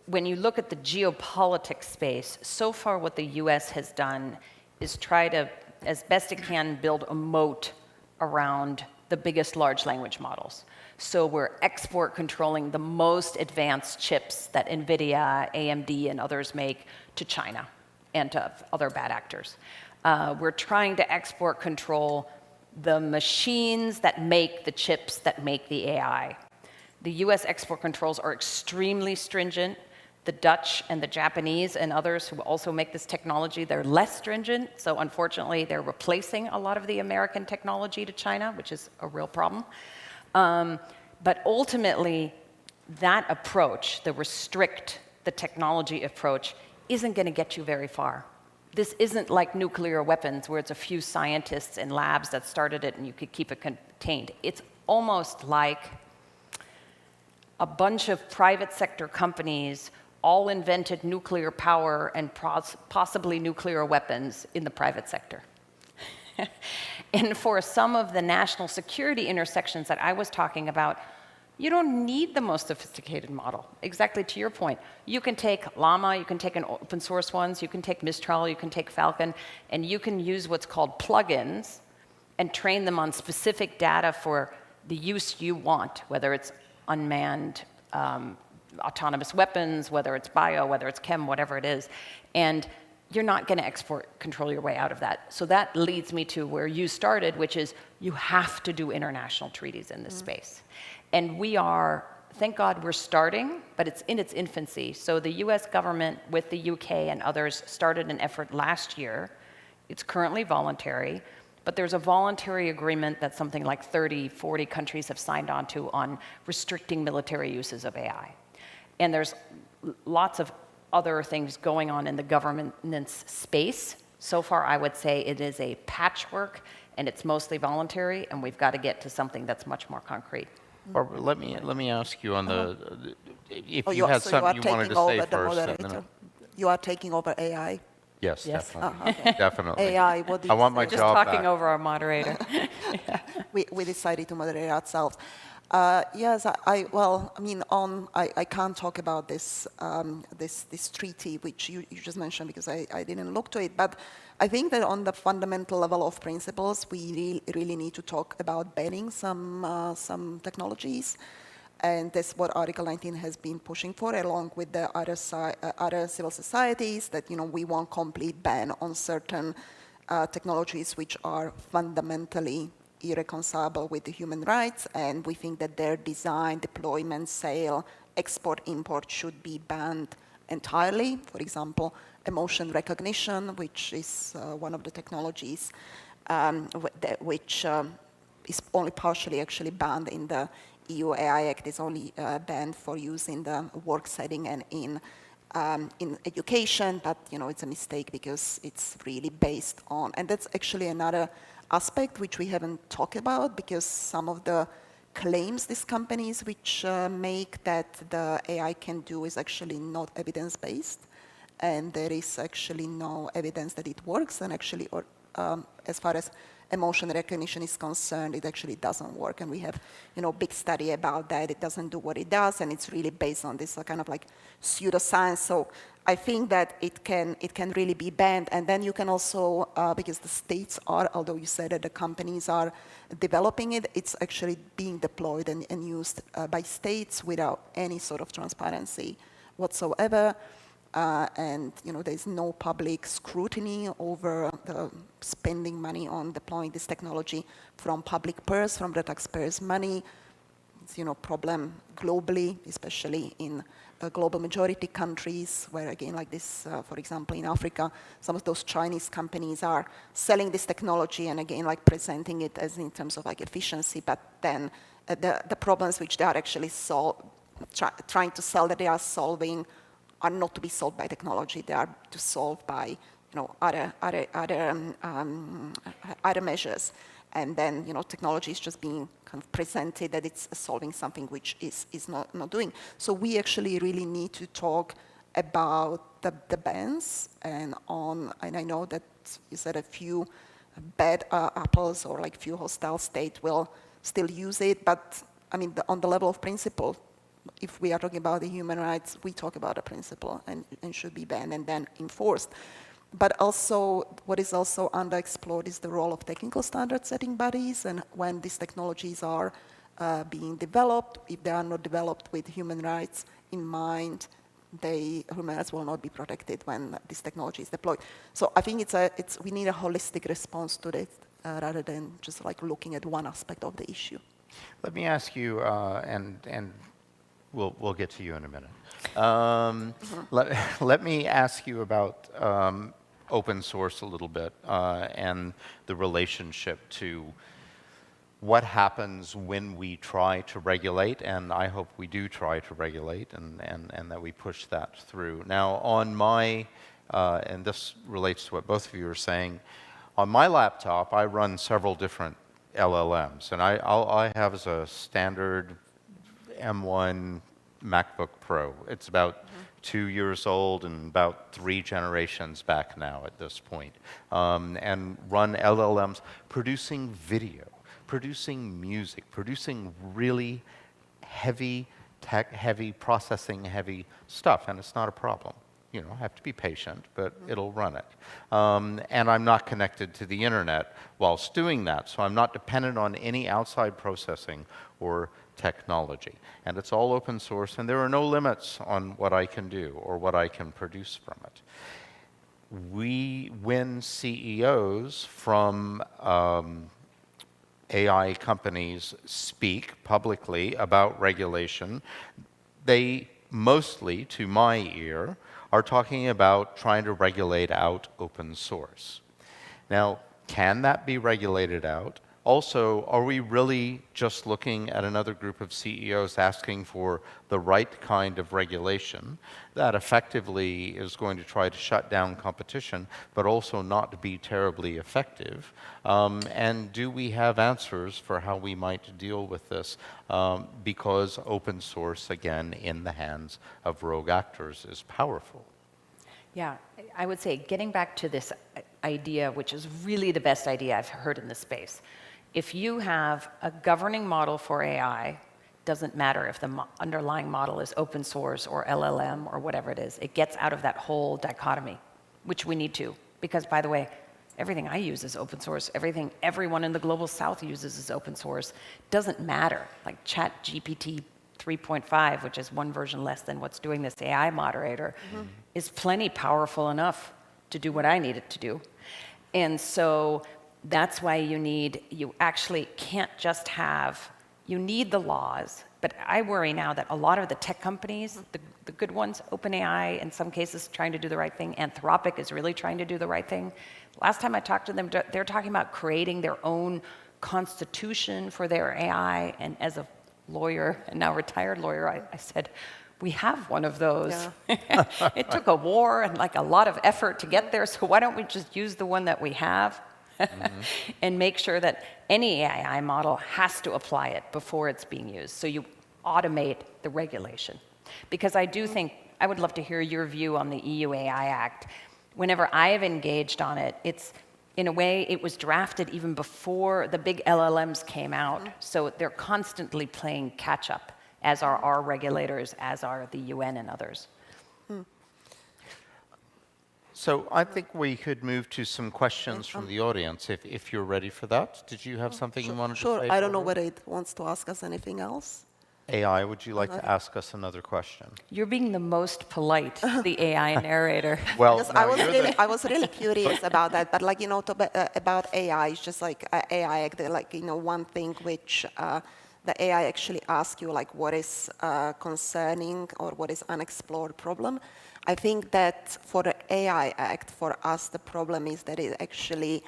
Speaker 2: when you look at the geopolitics space, so far what the US has done is try to, as best it can, build a moat around the biggest large language models. So we're export controlling the most advanced chips that NVIDIA, AMD, and others make to China and to other bad actors. We're trying to export control the machines that make the chips that make the AI. The US export controls are extremely stringent. The Dutch and the Japanese and others who also make this technology, they're less stringent. So unfortunately, they're replacing a lot of the American technology to China, which is a real problem. But ultimately, that approach, the technology approach, isn't going to get you very far. This isn't like nuclear weapons, where it's a few scientists in labs that started it and you could keep it contained. It's almost like a bunch of private sector companies all invented nuclear power and possibly nuclear weapons in the private sector. And for some of the national security intersections that I was talking about, you don't need the most sophisticated model. Exactly to your point. You can take Llama, you can take an open source ones, you can take Mistral, you can take Falcon, and you can use what's called plugins and train them on specific data for the use you want, whether it's unmanned autonomous weapons, whether it's bio, whether it's chem, whatever it is. And you're not going to export control your way out of that. So that leads me to where you started, which is you have to do international treaties in this space. And we are, thank God we're starting, but it's in its infancy. So the US government with the UK and others started an effort last year. It's currently voluntary, but there's a voluntary agreement that something like 30, 40 countries have signed on to on restricting military uses of AI. And there's lots of other things going on in the governance space. So far, I would say it is a patchwork, and it's mostly voluntary, and we've got to get to something that's much more concrete.
Speaker 1: Barbara, let me ask you on if you
Speaker 3: you
Speaker 1: had
Speaker 3: so
Speaker 1: something
Speaker 3: you
Speaker 1: you wanted to say first. And then
Speaker 3: you are taking over AI.
Speaker 1: yes,
Speaker 2: Yes.
Speaker 1: definitely,
Speaker 3: Okay.
Speaker 1: definitely.
Speaker 3: AI, what do
Speaker 1: I
Speaker 3: you
Speaker 1: want
Speaker 3: say?
Speaker 1: my
Speaker 2: Just
Speaker 1: job
Speaker 2: talking
Speaker 1: back.
Speaker 2: over our moderator.
Speaker 3: We decided to moderate ourselves. Yes, I can't talk about this this treaty which you just mentioned because I didn't look to it. But I think that on the fundamental level of principles, we really need to talk about banning some technologies, and that's what Article 19 has been pushing for, along with the other civil societies. That we want complete ban on certain technologies which are fundamentally irreconcilable with the human rights, and we think that their design, deployment, sale, export, import should be banned entirely. For example, emotion recognition, which is one of the technologies which is only partially actually banned in the EU AI Act, is only banned for use in the work setting and in education, but it's a mistake because it's really based on, and that's actually another aspect which we haven't talked about, because some of the claims these companies which make that the AI can do is actually not evidence-based, and there is actually no evidence that it works, and actually, as far as emotion recognition is concerned, it actually doesn't work, and we have big study about that. It doesn't do what it does, and it's really based on this kind of like pseudoscience. So I think that it can really be banned, and then you can also, because the states are, although you said that the companies are developing it, it's actually being deployed and used by states without any sort of transparency whatsoever. And there's no public scrutiny over the spending money on deploying this technology from public purse, from the taxpayers' money. It's problem globally, especially in global majority countries, where again, like this, for example, in Africa, some of those Chinese companies are selling this technology and again, like presenting it as in terms of like efficiency, but then the problems which they are actually trying to sell, that they are solving, are not to be solved by technology. They are to solve by other measures. And then technology is just being kind of presented that it's solving something which is not doing. So we actually really need to talk about the bans and I know that you said a few bad apples or like few hostile states will still use it, but I mean on the level of principle, if we are talking about the human rights, we talk about a principle and should be banned and then enforced. But also, what is also underexplored is the role of technical standard setting bodies, and when these technologies are being developed. If they are not developed with human rights in mind, human rights will not be protected when this technology is deployed. So I think we need a holistic response to it rather than just like looking at one aspect of the issue.
Speaker 1: Let me ask you, and we'll get to you in a minute. Let me ask you about open source a little bit and the relationship to what happens when we try to regulate, and I hope we do try to regulate and that we push that through. Now, on my, and this relates to what both of you are saying, on my laptop, I run several different LLMs, and all I have is a standard M1 MacBook Pro. It's about 2 years old and about 3 generations back now at this point, and run LLMs producing video, producing music, producing really heavy tech, heavy processing, heavy stuff, and it's not a problem. You know, I have to be patient, but it'll run it. And I'm not connected to the internet whilst doing that, so I'm not dependent on any outside processing or technology. And it's all open source, and there are no limits on what I can do or what I can produce from it. When CEOs from AI companies speak publicly about regulation, they mostly, to my ear, are talking about trying to regulate out open source. Now, can that be regulated out? Also, are we really just looking at another group of CEOs asking for the right kind of regulation that effectively is going to try to shut down competition, but also not be terribly effective? And do we have answers for how we might deal with this? Because open source, again, in the hands of rogue actors is powerful.
Speaker 2: Yeah, I would say getting back to this idea, which is really the best idea I've heard in this space. If you have a governing model for AI, doesn't matter if the underlying model is open source or LLM or whatever it is, it gets out of that whole dichotomy, which we need to. Because, by the way, everything I use is open source. Everything everyone in the global south uses is open source. Doesn't matter. Like ChatGPT 3.5, which is one version less than what's doing this AI moderator, is plenty powerful enough to do what I need it to do. And so that's why you actually can't just have, you need the laws, but I worry now that a lot of the tech companies, the good ones, OpenAI in some cases trying to do the right thing, Anthropic is really trying to do the right thing. Last time I talked to them, they're talking about creating their own constitution for their AI, and as a lawyer, and now retired lawyer, I said, we have one of those. Yeah. It took a war and like a lot of effort to get there, so why don't we just use the one that we have? And make sure that any AI model has to apply it before it's being used. So you automate the regulation. Because I do think, I would love to hear your view on the EU AI Act. Whenever I have engaged on it, it's, in a way, it was drafted even before the big LLMs came out. So they're constantly playing catch up, as are our regulators, as are the UN and others.
Speaker 1: So I think we could move to some questions from the audience, if you're ready for that. Did you have something you wanted to say?
Speaker 3: Sure. I don't know whether it wants to ask us anything else.
Speaker 1: AI, would you like to ask us another question?
Speaker 2: You're being the most polite, the AI narrator.
Speaker 1: Well,
Speaker 3: I was really curious about that, but like, you know, about AI, it's just like AI, like, you know, one thing which the AI actually asks you, like, what is concerning or what is unexplored problem. I think that for the AI Act, for us, the problem is that it actually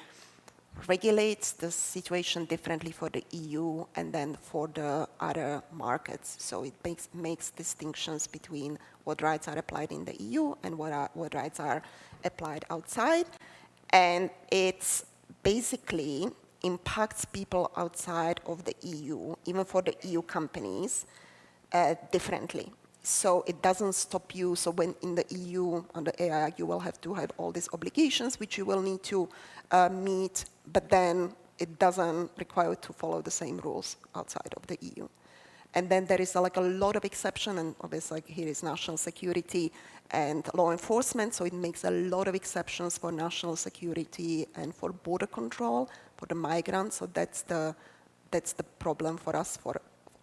Speaker 3: regulates the situation differently for the EU and then for the other markets. So it makes distinctions between what rights are applied in the EU and what rights are applied outside. And it's basically impacts people outside of the EU, even for the EU companies, differently. So it doesn't stop you. So when in the EU, on the AI Act, you will have to have all these obligations, which you will need to meet, but then it doesn't require you to follow the same rules outside of the EU. And then there is like a lot of exception, and obviously like here is national security and law enforcement, so it makes a lot of exceptions for national security and for border control, for the migrants, so that's the problem for us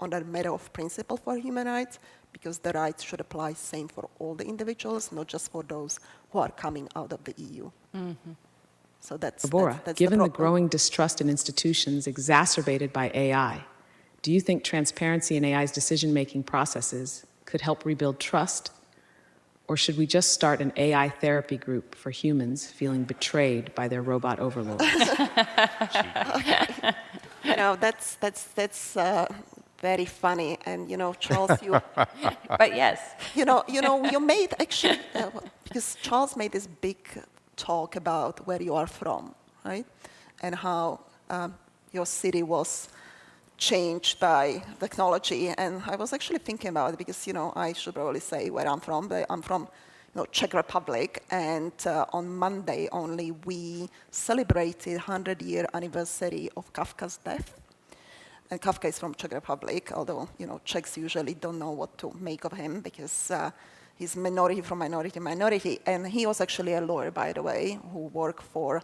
Speaker 3: on a matter of principle for human rights, because the rights should apply same for all the individuals, not just for those who are coming out of the EU. So that's
Speaker 4: given the
Speaker 3: problem.
Speaker 4: growing distrust in institutions exacerbated by AI, do you think transparency in AI's decision-making processes could help rebuild trust? Or should we just start an AI therapy group for humans feeling betrayed by their robot overlords?
Speaker 3: You know, that's very funny. And, you know, Charles, you...
Speaker 2: But yes.
Speaker 3: You made actually, because Charles made this big talk about where you are from, right? And how your city was changed by technology. And I was actually thinking about it because, I should probably say where I'm from, but I'm from Czech Republic. And on Monday only, we celebrated 100-year anniversary of Kafka's death. And Kafka is from Czech Republic, although, Czechs usually don't know what to make of him because he's minority from minority. And he was actually a lawyer, by the way, who worked for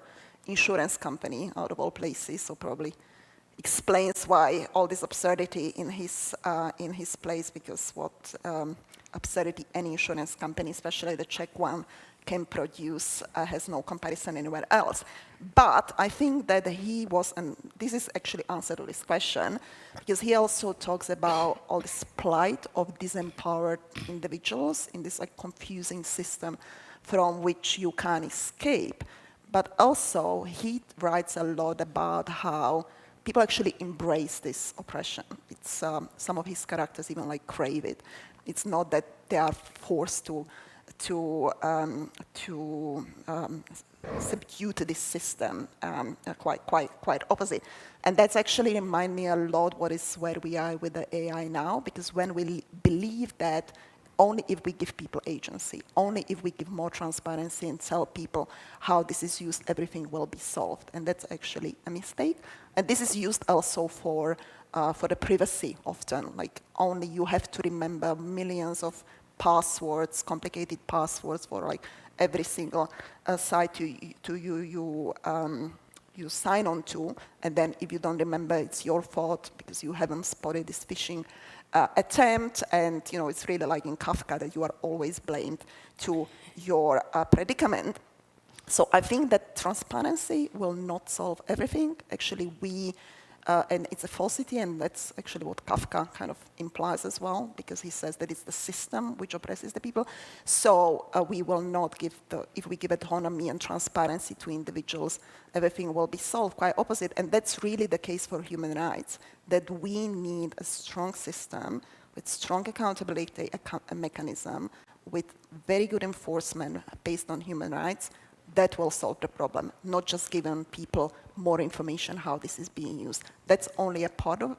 Speaker 3: insurance company out of all places, so probably explains why all this absurdity in his place, because what absurdity any insurance company, especially the Czech one, can produce has no comparison anywhere else. But I think that he was, and this is actually answer to this question, because he also talks about all this plight of disempowered individuals in this confusing system from which you can't escape. But also he writes a lot about how people actually embrace this oppression. It's some of his characters even crave it. It's not that they are forced to subdue to this system. Quite opposite. And that's actually remind me a lot where we are with the AI now, because when we believe that only if we give people agency, only if we give more transparency and tell people how this is used, everything will be solved. And that's actually a mistake. And this is used also for the privacy often. Only you have to remember millions of passwords, complicated passwords for every single site you sign on to. And then if you don't remember, it's your fault because you haven't spotted this phishing attempt, and it's really in Kafka that you are always blamed to your predicament. So I think that transparency will not solve everything. Actually, and it's a falsity, and that's actually what Kafka kind of implies as well, because he says that it's the system which oppresses the people. So we will not if we give autonomy and transparency to individuals, everything will be solved. Quite opposite, and that's really the case for human rights, that we need a strong system with strong accountability mechanism, with very good enforcement based on human rights, that will solve the problem, not just giving people more information how this is being used. That's only a part of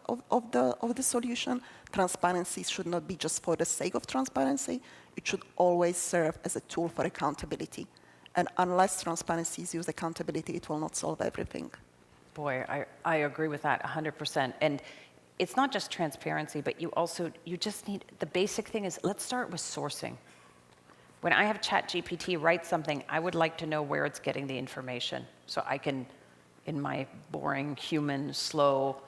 Speaker 3: the solution. Transparency should not be just for the sake of transparency. It should always serve as a tool for accountability. And unless transparency is used accountability, it will not solve everything.
Speaker 2: Boy, I agree with that 100%. And it's not just transparency, but you just need, the basic thing is, let's start with sourcing. When I have ChatGPT write something, I would like to know where it's getting the information, so I can, in my boring, human, slow,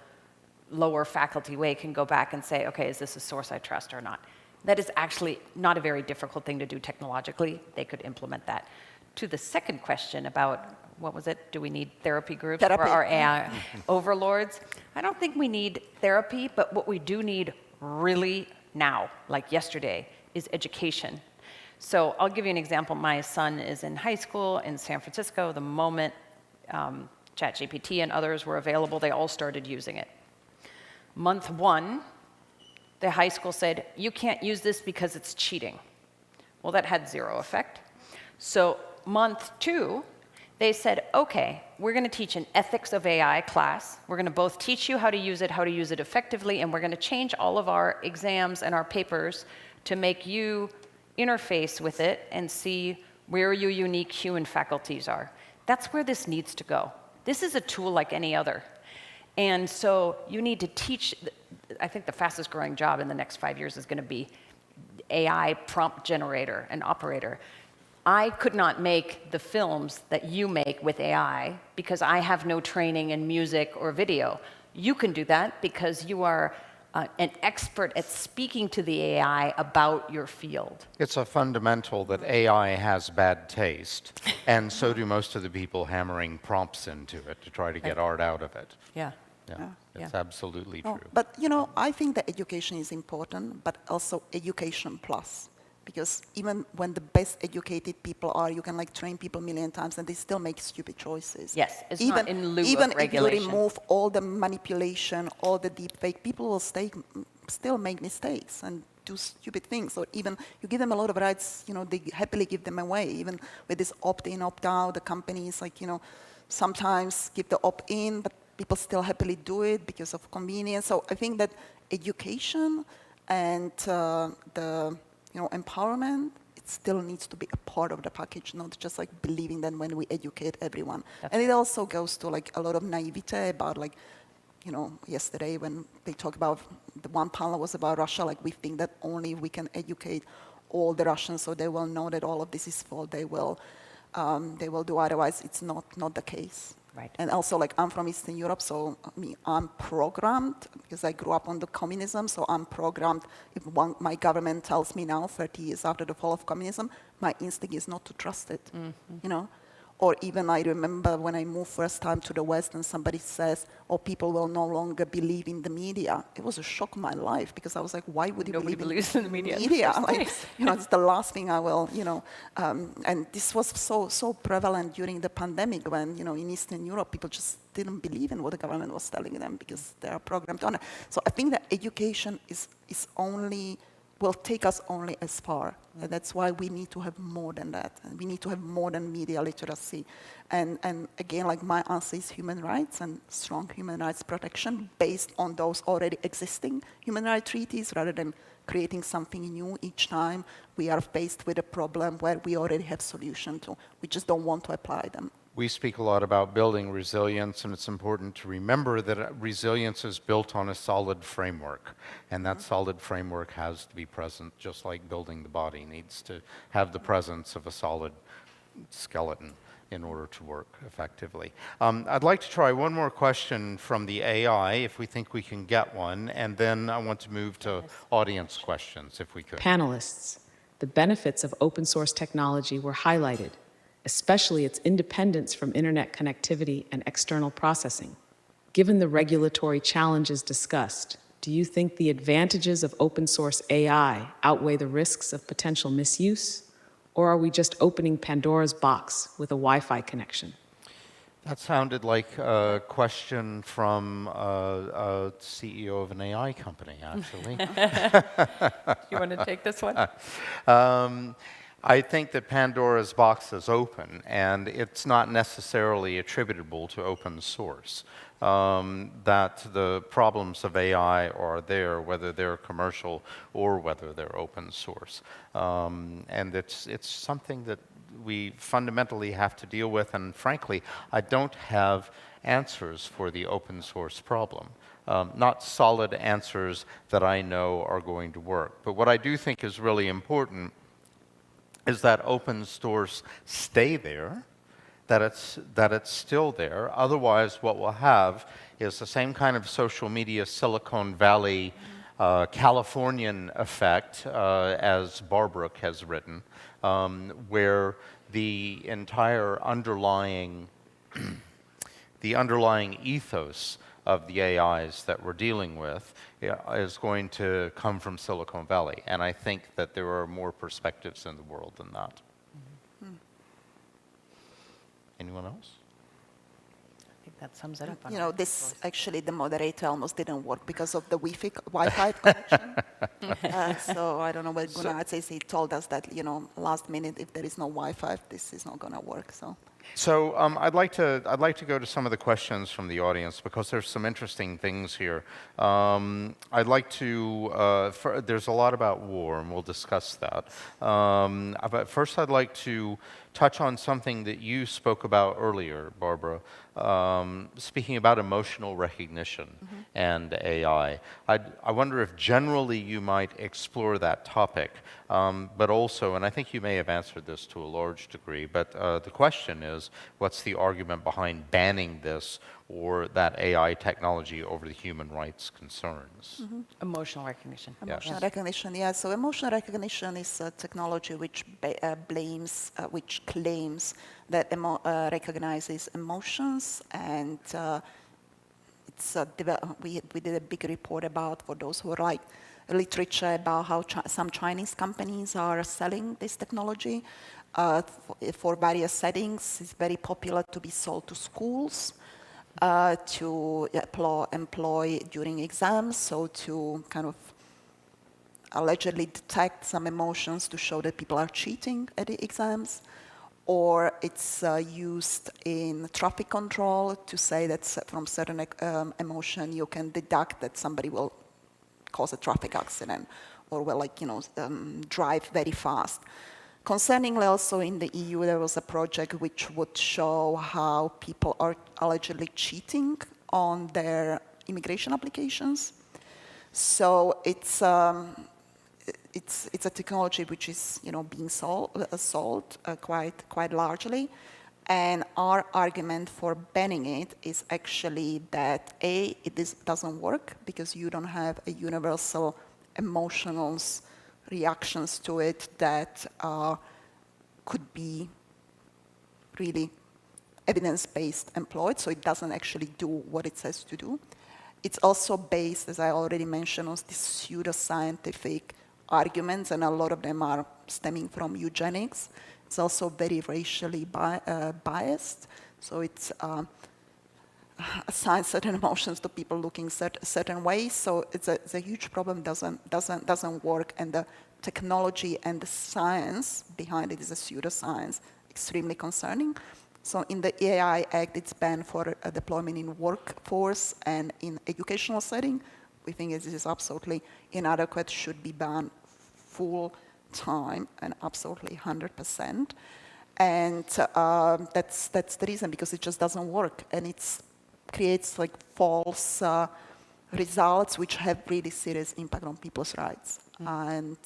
Speaker 2: lower faculty way, can go back and say, okay, is this a source I trust or not? That is actually not a very difficult thing to do technologically. They could implement that. To the second question about, what was it? Do we need therapy groups for our AI overlords? I don't think we need therapy, but what we do need really now, like yesterday, is education. So I'll give you an example. My son is in high school in San Francisco. The moment ChatGPT and others were available, they all started using it. Month 1, the high school said, you can't use this because it's cheating. Well, that had 0 effect. So month 2, they said, okay, we're going to teach an ethics of AI class. We're going to both teach you how to use it effectively, and we're going to change all of our exams and our papers to make you interface with it and see where your unique human faculties are. That's where this needs to go. This is a tool like any other. And so you need to teach, I think the fastest growing job in the next 5 years is going to be AI prompt generator and operator. I could not make the films that you make with AI because I have no training in music or video. You can do that because you are an expert at speaking to the AI about your field.
Speaker 1: It's a fundamental that AI has bad taste, and so do most of the people hammering prompts into it to try to get art out of it.
Speaker 2: Yeah.
Speaker 1: Yeah, it's absolutely
Speaker 3: Oh,
Speaker 1: true.
Speaker 3: but you know, I think that education is important, but also education plus. Because even when the best educated people are, you can like train people a million times and they still make stupid choices.
Speaker 2: Yes, it's
Speaker 3: even,
Speaker 2: not in lieu
Speaker 3: even
Speaker 2: of regulation.
Speaker 3: if you remove all the manipulation, all the deep fake, people will still make mistakes and do stupid things. Or even you give them a lot of rights, you know, they happily give them away. Even with this opt-in, opt-out, the companies like, you know, sometimes give the opt-in, but people still happily do it because of convenience. So I think that education and the empowerment, it still needs to be a part of the package, not just like believing that when we educate everyone. And it also goes to like a lot of naivete about like, you know, yesterday when they talk about, the one panel was about Russia, like we think that only we can educate all the Russians so they will know that all of this is false, they will do, otherwise it's not the case.
Speaker 2: Right.
Speaker 3: And also, like, I'm from Eastern Europe, so I'm programmed, because I grew up under communism, so I'm programmed. If my government tells me now, 30 years after the fall of communism, my instinct is not to trust it, you know? Or even I remember when I moved first time to the West and somebody says, oh, people will no longer believe in the media. It was a shock in my life, because I was like, why would you
Speaker 2: Nobody
Speaker 3: believe
Speaker 2: believes in the media in the
Speaker 3: media?
Speaker 2: first
Speaker 3: Like,
Speaker 2: place.
Speaker 3: you know, it's the last thing I will, you know. And this was so prevalent during the pandemic when, you know, in Eastern Europe, people just didn't believe in what the government was telling them because they are programmed on it. So I think that education is only, will take us only as far. And that's why we need to have more than that. And we need to have more than media literacy. And again, like my answer is human rights and strong human rights protection based on those already existing human rights treaties rather than creating something new each time we are faced with a problem where we already have solution to. We just don't want to apply them.
Speaker 1: We speak a lot about building resilience, and it's important to remember that resilience is built on a solid framework, and that solid framework has to be present, just like building the body needs to have the presence of a solid skeleton in order to work effectively. I'd like to try one more question from the AI, if we think we can get one, and then I want to move to audience questions, if we could.
Speaker 4: Panelists, the benefits of open source technology were highlighted, especially its independence from internet connectivity and external processing. Given the regulatory challenges discussed, do you think the advantages of open source AI outweigh the risks of potential misuse? Or are we just opening Pandora's box with a Wi-Fi connection?
Speaker 1: That sounded like a question from a CEO of an AI company, actually.
Speaker 2: You want to take this one?
Speaker 1: I think that Pandora's box is open, and it's not necessarily attributable to open source. That the problems of AI are there, whether they're commercial or whether they're open source. And it's something that we fundamentally have to deal with, and frankly, I don't have answers for the open source problem. Not solid answers that I know are going to work. But what I do think is really important is that open source stay there, that it's still there. Otherwise, what we'll have is the same kind of social media Silicon Valley Californian effect, as Barbrook has written, where the entire underlying ethos of the AIs that we're dealing with is going to come from Silicon Valley. And I think that there are more perspectives in the world than that. Anyone else?
Speaker 2: I think that sums it up.
Speaker 3: You know, this actually, the moderator almost didn't work because of the Wi-Fi connection. So I don't know what Gunnar says. He told us that, you know, last minute, if there is no Wi-Fi, this is not going to work.
Speaker 1: So I'd like to go to some of the questions from the audience because there's some interesting things here. I'd like to, there's a lot about war, and we'll discuss that. But first I'd like to touch on something that you spoke about earlier, Barbara, speaking about emotional recognition and AI. I wonder if generally you might explore that topic, but also, and I think you may have answered this to a large degree, but the question is, what's the argument behind banning this or that AI technology over the human rights concerns?
Speaker 2: Emotional recognition.
Speaker 3: Emotional recognition, yeah. So emotional recognition is a technology which which claims that recognizes emotions, and we did a big report about, for those who like literature, about how some Chinese companies are selling this technology for various settings. It's very popular to be sold to schools, to employ during exams, so to kind of allegedly detect some emotions to show that people are cheating at the exams. Or it's used in traffic control to say that from certain emotion you can deduct that somebody will cause a traffic accident or will, like, drive very fast. Concerningly, also in the EU, there was a project which would show how people are allegedly cheating on their immigration applications. So it's a technology which is, being sold quite largely. And our argument for banning it is actually that it doesn't work because you don't have a universal emotional reactions to it that could be really evidence-based employed, so it doesn't actually do what it says to do. It's also based, as I already mentioned, on these pseudoscientific arguments, and a lot of them are stemming from eugenics. It's also very racially biased, so it's assigns certain emotions to people looking certain ways. So it's a huge problem. Doesn't work, and the technology and the science behind it is a pseudoscience, extremely concerning. So in the AI Act, it's banned for deployment in workforce and in educational setting. We think this is absolutely inadequate, should be banned full time and absolutely 100%. And that's the reason, because it just doesn't work, and it creates like false results which have really serious impact on people's rights, and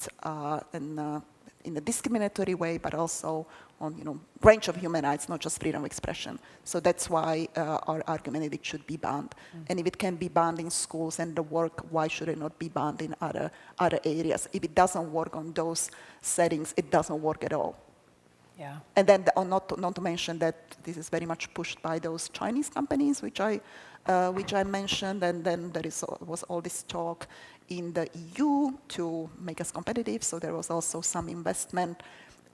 Speaker 3: in a discriminatory way, but also on range of human rights, not just freedom of expression. So that's why our argument is it should be banned. And if it can be banned in schools and the work, why should it not be banned in other areas? If it doesn't work on those settings, it doesn't work at all.
Speaker 2: Yeah.
Speaker 3: And then not to mention that this is very much pushed by those Chinese companies, which I mentioned, and then was all this talk in the EU to make us competitive. So there was also some investment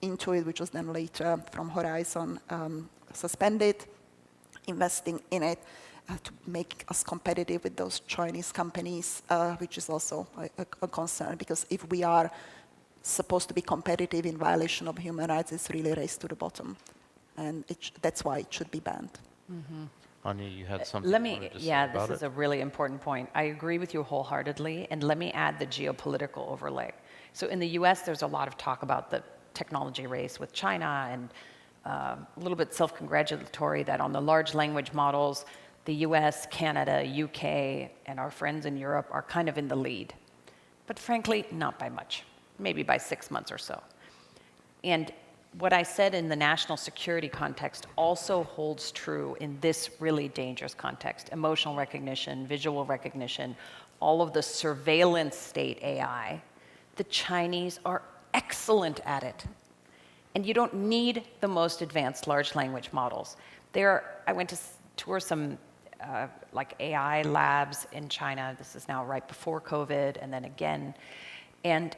Speaker 3: into it, which was then later from Horizon suspended, investing in it to make us competitive with those Chinese companies, which is also a concern, because if we are supposed to be competitive in violation of human rights, it's really raised to the bottom. And that's why it should be banned.
Speaker 2: Mm-hmm.
Speaker 1: Anya, you had something
Speaker 2: Let
Speaker 1: you
Speaker 2: me,
Speaker 1: wanted to say
Speaker 2: yeah,
Speaker 1: about
Speaker 2: this is
Speaker 1: it?
Speaker 2: a really important point. I agree with you wholeheartedly, and let me add the geopolitical overlay. So in the US, there's a lot of talk about the technology race with China, and a little bit self-congratulatory that on the large language models, the US, Canada, UK, and our friends in Europe are kind of in the lead. But frankly, not by much, maybe by 6 months or so. And what I said in the national security context also holds true in this really dangerous context. Emotional recognition, visual recognition, all of the surveillance state AI. The Chinese are excellent at it. And you don't need the most advanced large language models. I went to tour some like AI labs in China. This is now right before COVID, and then again. And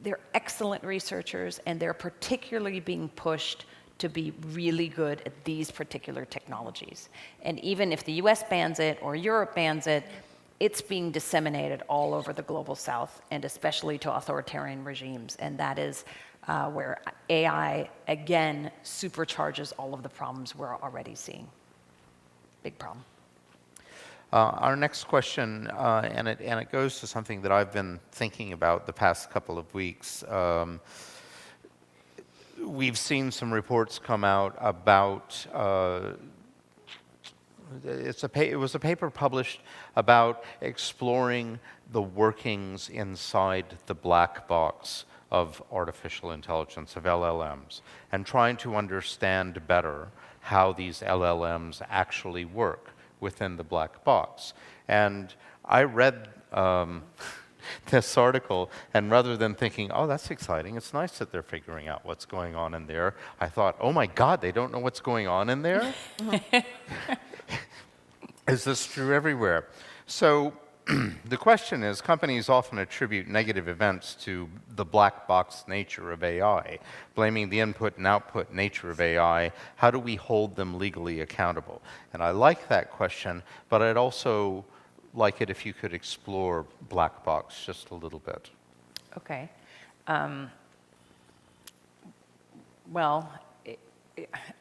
Speaker 2: they're excellent researchers, and they're particularly being pushed to be really good at these particular technologies. And even if the US bans it or Europe bans it, it's being disseminated all over the global south, and especially to authoritarian regimes. And that is where AI, again, supercharges all of the problems we're already seeing. Big problem.
Speaker 1: Our next question, and it goes to something that I've been thinking about the past couple of weeks. we've seen some reports come out about, it was a paper published about exploring the workings inside the black box of artificial intelligence, of LLMs, and trying to understand better how these LLMs actually work within the black box. And I read this article, and rather than thinking, oh, that's exciting, it's nice that they're figuring out what's going on in there, I thought, oh my God, they don't know what's going on in there? Is this true everywhere? So the question is, companies often attribute negative events to the black box nature of AI, blaming the input and output nature of AI. How do we hold them legally accountable? And I like that question, but I'd also like it if you could explore black box just a little bit.
Speaker 2: Okay. Well,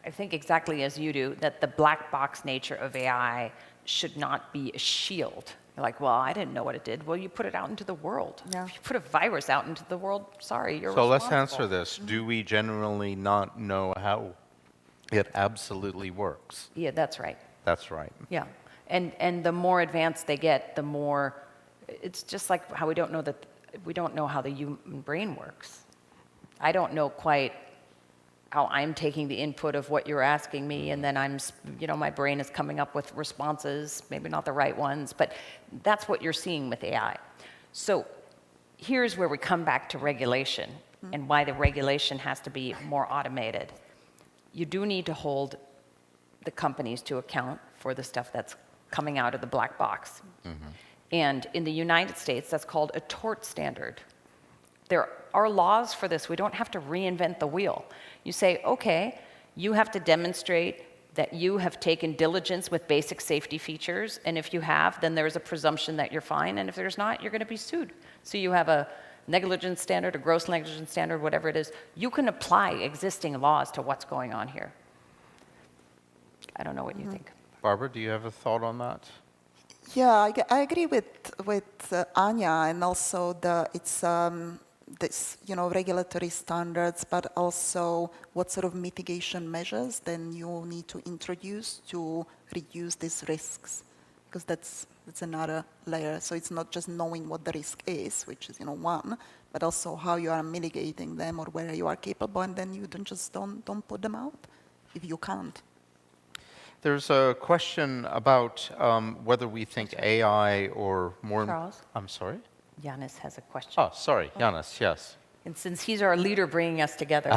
Speaker 2: I think exactly as you do, that the black box nature of AI should not be a shield. You're like, well, I didn't know what it did. Well, you put it out into the world.
Speaker 3: Yeah.
Speaker 2: If you put a virus out into the world, sorry, you're
Speaker 1: So let's
Speaker 2: responsible.
Speaker 1: answer this. Do we generally not know how it absolutely works?
Speaker 2: Yeah, that's right.
Speaker 1: That's right.
Speaker 2: Yeah. And the more advanced they get, the more, it's just like how we don't know how the human brain works. I don't know quite how I'm taking the input of what you're asking me, and then my brain is coming up with responses, maybe not the right ones, but that's what you're seeing with AI. So here's where we come back to regulation and why the regulation has to be more automated. You do need to hold the companies to account for the stuff that's coming out of the black box. And in the United States, that's called a tort standard. There are laws for this. We don't have to reinvent the wheel. You say, okay, you have to demonstrate that you have taken diligence with basic safety features, and if you have, then there's a presumption that you're fine, and if there's not, you're going to be sued. So you have a negligence standard, a gross negligence standard, whatever it is. You can apply existing laws to what's going on here. I don't know what you think.
Speaker 1: Barbara, do you have a thought on that?
Speaker 3: Yeah, I agree with Anya, and also it's this regulatory standards, but also what sort of mitigation measures then you need to introduce to reduce these risks, because that's another layer. So it's not just knowing what the risk is, which is one, but also how you are mitigating them or where you are capable, and then you don't put them out if you can't.
Speaker 1: There's a question about whether we think AI or more...
Speaker 2: Charles?
Speaker 1: I'm sorry?
Speaker 2: Yanis has a question.
Speaker 1: Oh, sorry, Yanis, yes.
Speaker 2: And since he's our leader bringing us together.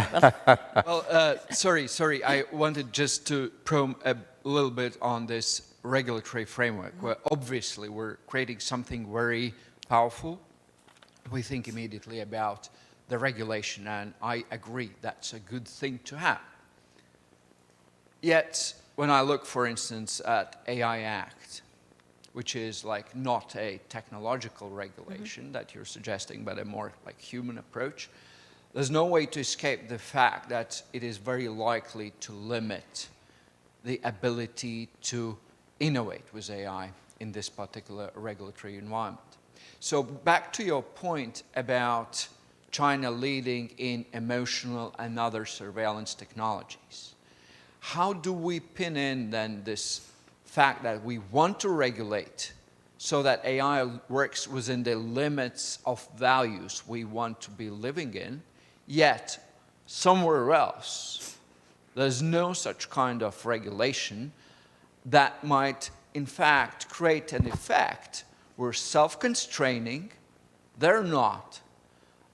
Speaker 5: Well, sorry. I wanted just to probe a little bit on this regulatory framework, where obviously we're creating something very powerful. We think immediately about the regulation, and I agree that's a good thing to have. Yet, when I look, for instance, at AI Act, which is like not a technological regulation that you're suggesting, but a more like human approach, there's no way to escape the fact that it is very likely to limit the ability to innovate with AI in this particular regulatory environment. So back to your point about China leading in emotional and other surveillance technologies. How do we pin in then this fact that we want to regulate so that AI works within the limits of values we want to be living in, yet somewhere else there's no such kind of regulation that might in fact create an effect where self-constraining, they're not,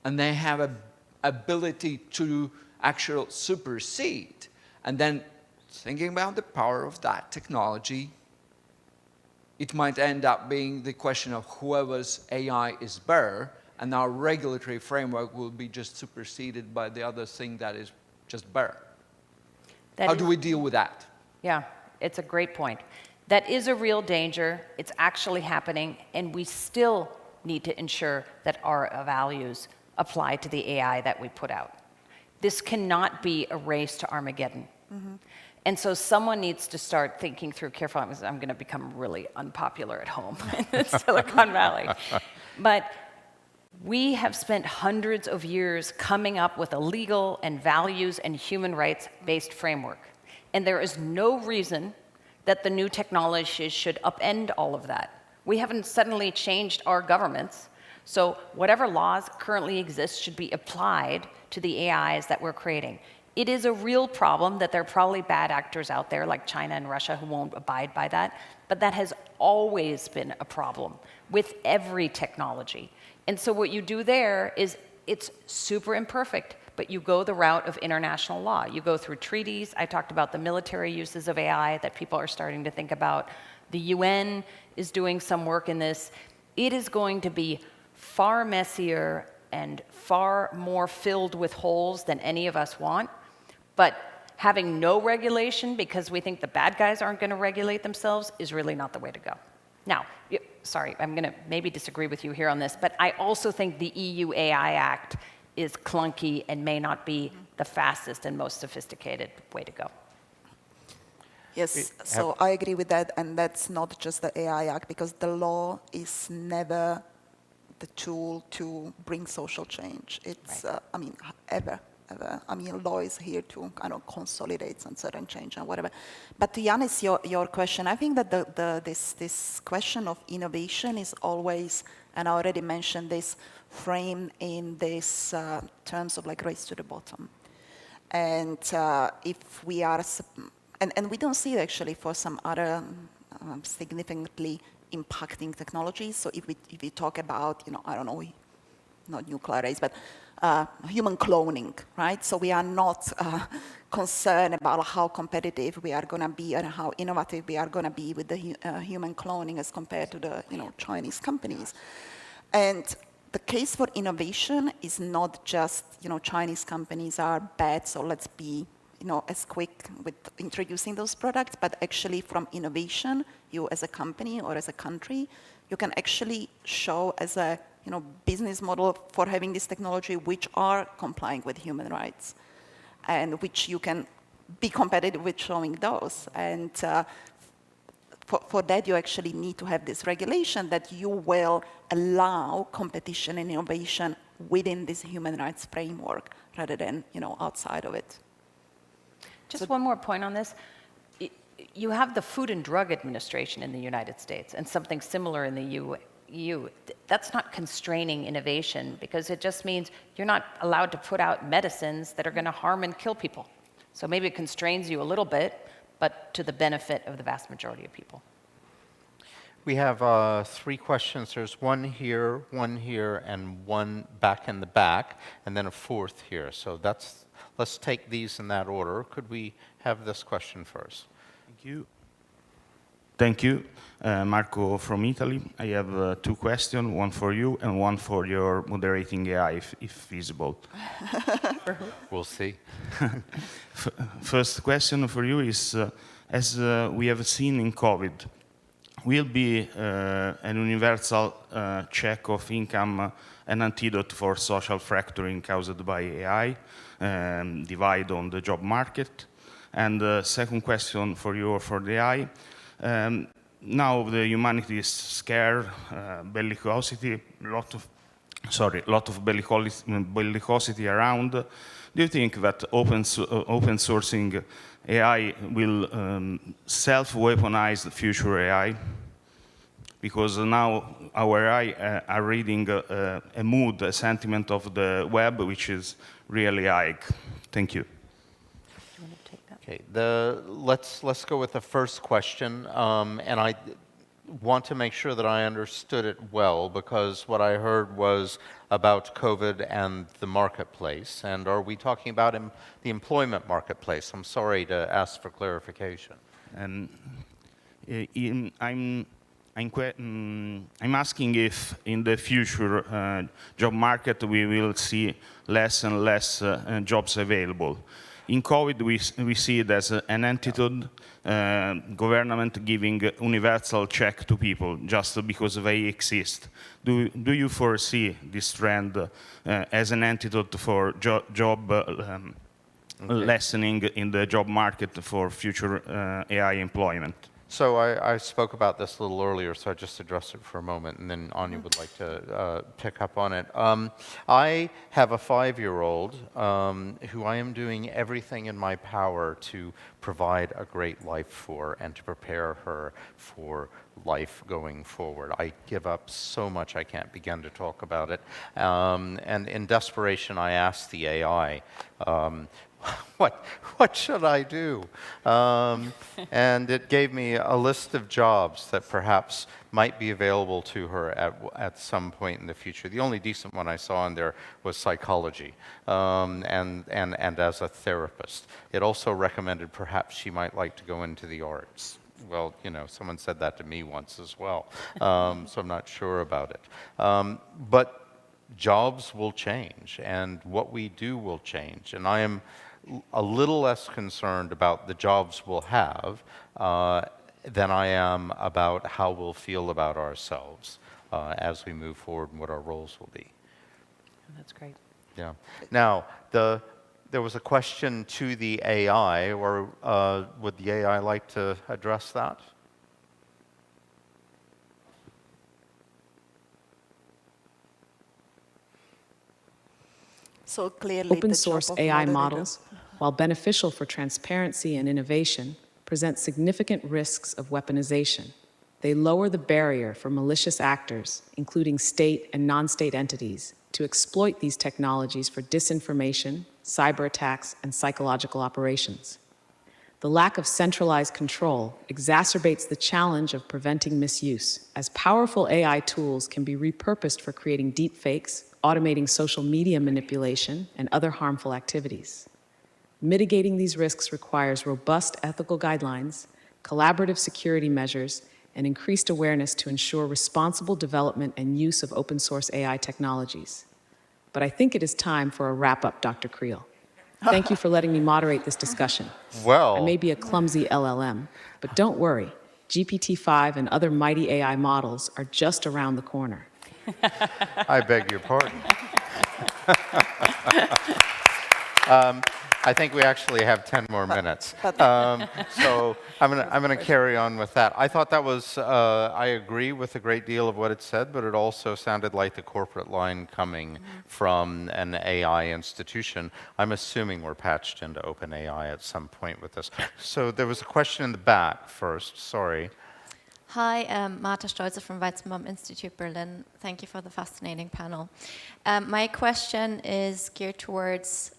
Speaker 5: and they have an ability to actually supersede. And then thinking about the power of that technology, it might end up being the question of whoever's AI is better, and our regulatory framework will be just superseded by the other thing that is just better. How do we deal with that?
Speaker 2: Yeah, it's a great point. That is a real danger. It's actually happening, and we still need to ensure that our values apply to the AI that we put out. This cannot be a race to Armageddon. And so someone needs to start thinking through carefully. I'm going to become really unpopular at home in Silicon Valley. But We have spent hundreds of years coming up with a legal and values and human rights-based framework. And there is no reason that the new technologies should upend all of that. We haven't suddenly changed our governments, so whatever laws currently exist should be applied to the AIs that we're creating. It is a real problem that there are probably bad actors out there like China and Russia who won't abide by that, but that has always been a problem with every technology. And so what you do there is, it's super imperfect, but you go the route of international law. You go through treaties. I talked about the military uses of AI that people are starting to think about. The UN is doing some work in this. It is going to be far messier and far more filled with holes than any of us want. But having no regulation because we think the bad guys aren't going to regulate themselves is really not the way to go. Now, sorry, I'm going to maybe disagree with you here on this, but I also think the EU AI Act is clunky and may not be the fastest and most sophisticated way to go.
Speaker 3: Yes, so I agree with that, and that's not just the AI Act, because the law is never the tool to bring social change. It's,
Speaker 2: Right.
Speaker 3: I mean, ever. I mean, law is here to kind of consolidate some certain change and whatever. But to Yanis, your question, I think that this question of innovation is always, and I already mentioned this, framed in this terms of like race to the bottom. And if we are, and we don't see it actually for some other significantly impacting technologies. So if we talk about, I don't know, not nuclear race, but human cloning, right? So we are not concerned about how competitive we are going to be and how innovative we are going to be with the human cloning as compared to the Chinese companies. And the case for innovation is not just Chinese companies are bad, so let's be as quick with introducing those products, but actually from innovation, you as a company or as a country, you can actually show as a business model for having this technology which are complying with human rights and which you can be competitive with showing those. And for that, you actually need to have this regulation that you will allow competition and innovation within this human rights framework rather than outside of it.
Speaker 2: Just one more point on this. You have the Food and Drug Administration in the United States and something similar in the EU. That's not constraining innovation because it just means you're not allowed to put out medicines that are going to harm and kill people. So maybe it constrains you a little bit, but to the benefit of the vast majority of people.
Speaker 1: We have 3 questions. There's one here, and one back in the back, and then a 4th here. So let's take these in that order. Could we have this question first?
Speaker 6: Thank you. Thank you. Marco from Italy. I have 2 questions, one for you and one for your moderating AI, if feasible.
Speaker 1: We'll see.
Speaker 6: First question for you is, as we have seen in COVID, will be an universal check of income an antidote for social fracturing caused by AI, divide on the job market? And the second question for you or for the AI, now the humanity is scared, bellicosity, lot of bellicosity around. Do you think that open sourcing AI will self-weaponize the future AI? Because now our AI are reading a mood, a sentiment of the web, which is really high. Thank you.
Speaker 1: Okay, let's go with the first question, and I want to make sure that I understood it well, because what I heard was about COVID and the marketplace. And are we talking about the employment marketplace? I'm sorry to ask for clarification.
Speaker 6: And I'm asking if in the future job market we will see less and less jobs available. In COVID, we see it as an antidote, government giving universal check to people just because they exist. Do you foresee this trend as an antidote for job lessening in the job market for future AI employment?
Speaker 1: So I spoke about this a little earlier, so I just addressed it for a moment, and then Anya would like to pick up on it. I have a 5-year-old who I am doing everything in my power to provide a great life for and to prepare her for life going forward. I give up so much I can't begin to talk about it. And in desperation, I asked the AI, what should I do? And it gave me a list of jobs that perhaps might be available to her at some point in the future. The only decent one I saw in there was psychology, and as a therapist. It also recommended perhaps she might like to go into the arts. Well, you know, someone said that to me once as well, so I'm not sure about it. But jobs will change, and what we do will change, and I am a little less concerned about the jobs we'll have than I am about how we'll feel about ourselves as we move forward and what our roles will be.
Speaker 2: That's great.
Speaker 1: Yeah. Now, there was a question to the AI, or would the AI like to address that?
Speaker 3: So clearly,
Speaker 4: Open
Speaker 3: the
Speaker 4: source
Speaker 3: job of
Speaker 4: AI
Speaker 3: moderator-
Speaker 4: models, while beneficial for transparency and innovation, present significant risks of weaponization. They lower the barrier for malicious actors, including state and non-state entities, to exploit these technologies for disinformation, cyber attacks, and psychological operations. The lack of centralized control exacerbates the challenge of preventing misuse, as powerful AI tools can be repurposed for creating deepfakes, automating social media manipulation, and other harmful activities. Mitigating these risks requires robust ethical guidelines, collaborative security measures, and increased awareness to ensure responsible development and use of open source AI technologies. But I think it is time for a wrap-up, Dr. Creel. Thank you for letting me moderate this discussion.
Speaker 1: Well,
Speaker 4: I may be a clumsy LLM, but don't worry. GPT-5 and other mighty AI models are just around the corner.
Speaker 1: I beg your pardon. I think we actually have 10 more minutes. So I'm gonna carry on with that. I thought that was, I agree with a great deal of what it said, but it also sounded like the corporate line coming from an AI institution. I'm assuming we're patched into OpenAI at some point with this. So there was a question in the back first, sorry.
Speaker 7: Hi, Marta Stolze from Weizenbaum Institute Berlin. Thank you for the fascinating panel. My question is geared towards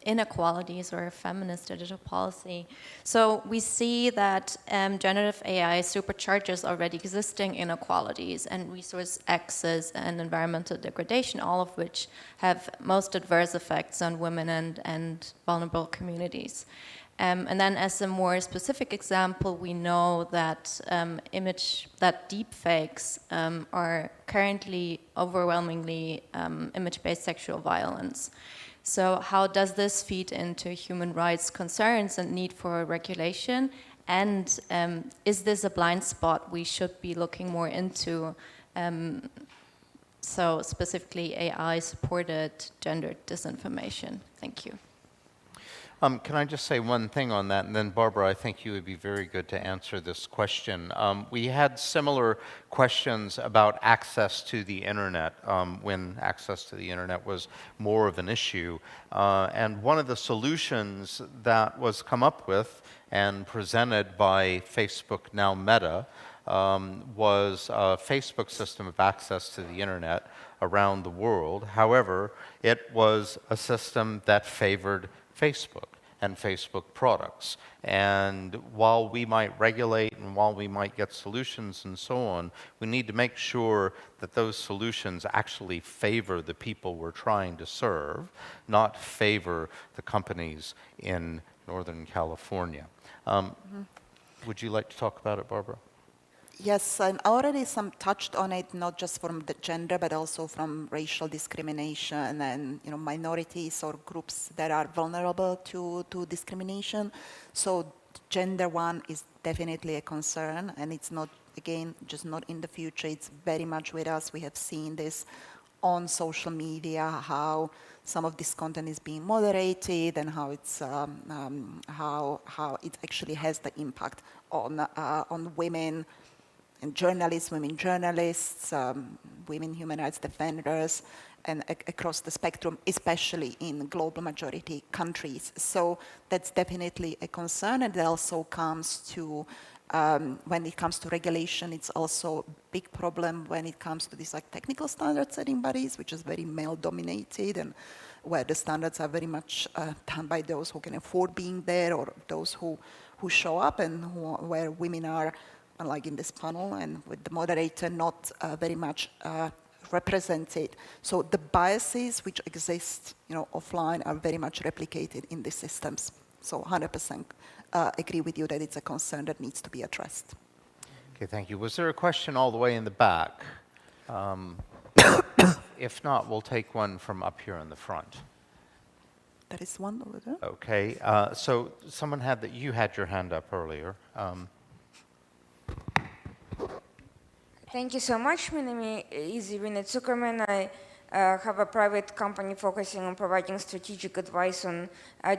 Speaker 7: inequalities or feminist digital policy. So we see that generative AI supercharges already existing inequalities and resource access and environmental degradation, all of which have most adverse effects on women and vulnerable communities. And then as a more specific example, we know that deepfakes are currently overwhelmingly image-based sexual violence. So how does this feed into human rights concerns and need for regulation? And is this a blind spot we should be looking more into? So specifically AI-supported gendered disinformation. Thank you.
Speaker 1: Can I just say one thing on that, and then Barbara, I think you would be very good to answer this question. We had similar questions about access to the internet when access to the internet was more of an issue. And one of the solutions that was come up with and presented by Facebook, now Meta, was a Facebook system of access to the internet around the world. However, it was a system that favored Facebook and Facebook products. And while we might regulate and while we might get solutions and so on, we need to make sure that those solutions actually favor the people we're trying to serve, not favor the companies in Northern California. Would you like to talk about it, Barbara?
Speaker 3: Yes, and already some touched on it, not just from the gender, but also from racial discrimination and minorities or groups that are vulnerable to discrimination. So gender one is definitely a concern, and it's not, again, just not in the future. It's very much with us. We have seen this on social media, how some of this content is being moderated, and how it's how it actually has the impact on women and journalists, women journalists, women human rights defenders, and across the spectrum, especially in global majority countries. So that's definitely a concern, and it also comes to, when it comes to regulation, it's also a big problem when it comes to these like technical standard setting bodies, which is very male dominated, and where the standards are very much done by those who can afford being there, or those who show up, and where women are, like in this panel and with the moderator, not very much represented. So the biases which exist, offline are very much replicated in these systems. So 100% agree with you that it's a concern that needs to be addressed.
Speaker 1: Okay, thank you. Was there a question all the way in the back? If not, we'll take one from up here in the front.
Speaker 3: There is one over there.
Speaker 1: Okay, so someone you had your hand up earlier.
Speaker 8: Thank you so much. My name is Irina Zuckerman. I have a private company focusing on providing strategic advice on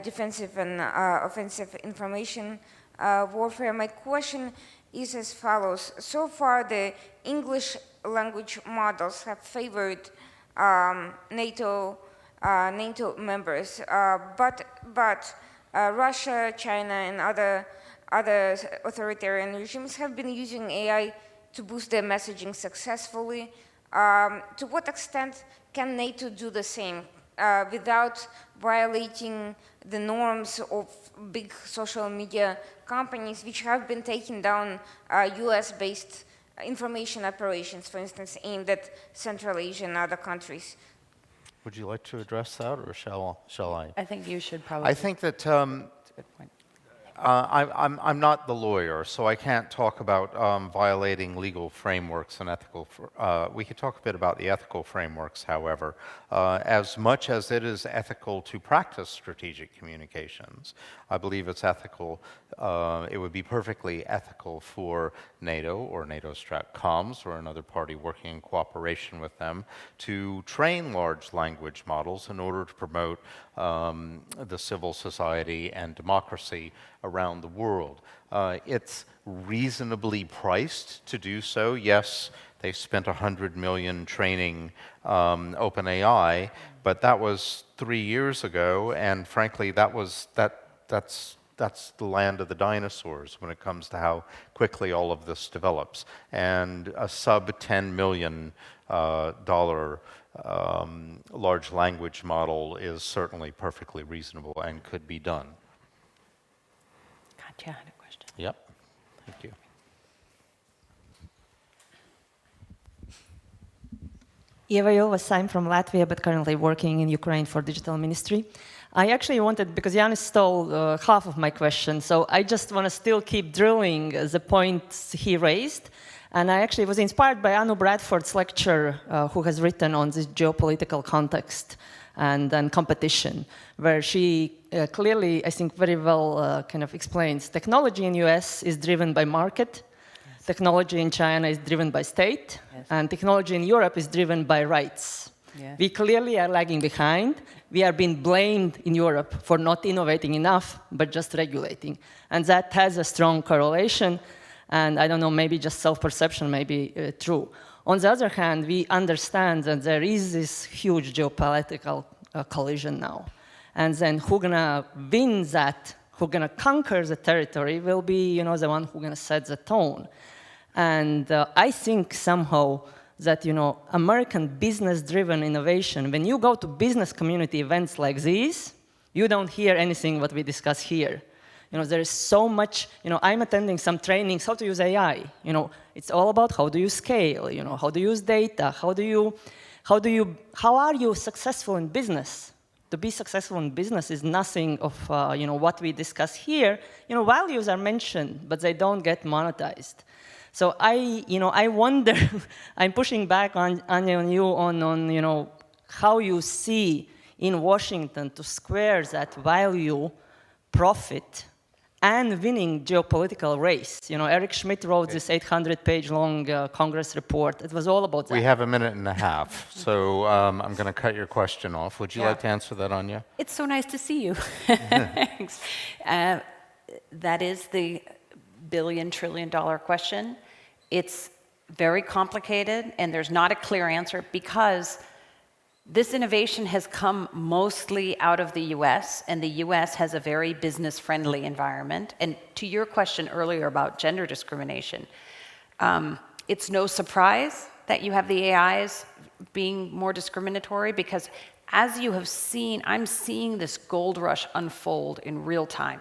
Speaker 8: defensive and offensive information warfare. My question is as follows. So far, the English language models have favored NATO members, but Russia, China, and other authoritarian regimes have been using AI to boost their messaging successfully. To what extent can NATO do the same without violating the norms of big social media companies which have been taking down US-based information operations, for instance, aimed at Central Asia and other countries?
Speaker 1: Would you like to address that, or shall I?
Speaker 2: I think you should probably.
Speaker 1: I think that
Speaker 2: That's a good point.
Speaker 1: I'm not the lawyer, so I can't talk about violating legal frameworks and ethical. We could talk a bit about the ethical frameworks, however. As much as it is ethical to practice strategic communications, I believe it's ethical. It would be perfectly ethical for NATO or NATO StratComs or another party working in cooperation with them to train large language models in order to promote the civil society and democracy around the world. It's reasonably priced to do so. Yes, they spent $100 million training OpenAI, but that was 3 years ago, and frankly, that's the land of the dinosaurs when it comes to how quickly all of this develops. And a sub $10 million large language model is certainly perfectly reasonable and could be done.
Speaker 2: Katja had a question.
Speaker 1: Yep, thank you.
Speaker 9: Eva Jovas, I'm from Latvia, but currently working in Ukraine for digital ministry. I actually wanted, because Yanis stole half of my question, so I just want to still keep drilling the points he raised. And I actually was inspired by Anu Bradford's lecture, who has written on this geopolitical context and competition, where she clearly, I think, very well kind of explains technology in US is driven by market, yes. Technology in China is driven by state, yes. And technology in Europe is driven by rights. Yes. We clearly are lagging behind. We are being blamed in Europe for not innovating enough, but just regulating. And that has a strong correlation. And I don't know, maybe just self-perception may be true. On the other hand, we understand that there is this huge geopolitical collision now. And then who's going to win that, who's going to conquer the territory will be, the one who's going to set the tone. And I think somehow that, American business-driven innovation, when you go to business community events like these, you don't hear anything what we discuss here. There is so much, I'm attending some trainings, how to use AI. It's all about how do you scale, how do you use data, how are you successful in business? To be successful in business is nothing of, what we discuss here. Values are mentioned, but they don't get monetized. So I wonder, I'm pushing back on you on how you see in Washington to square that value, profit, and winning geopolitical race. You know, Eric Schmidt wrote this 800-page long Congress report. It was all about that.
Speaker 1: We have a minute and a half, so I'm going to cut your question off. Would you like to answer that, Anya?
Speaker 2: It's so nice to see you. Thanks. That is the billion-trillion-dollar question. It's very complicated, and there's not a clear answer because this innovation has come mostly out of the US, and the US has a very business-friendly environment. And to your question earlier about gender discrimination, it's no surprise that you have the AIs being more discriminatory because as you have seen, I'm seeing this gold rush unfold in real time.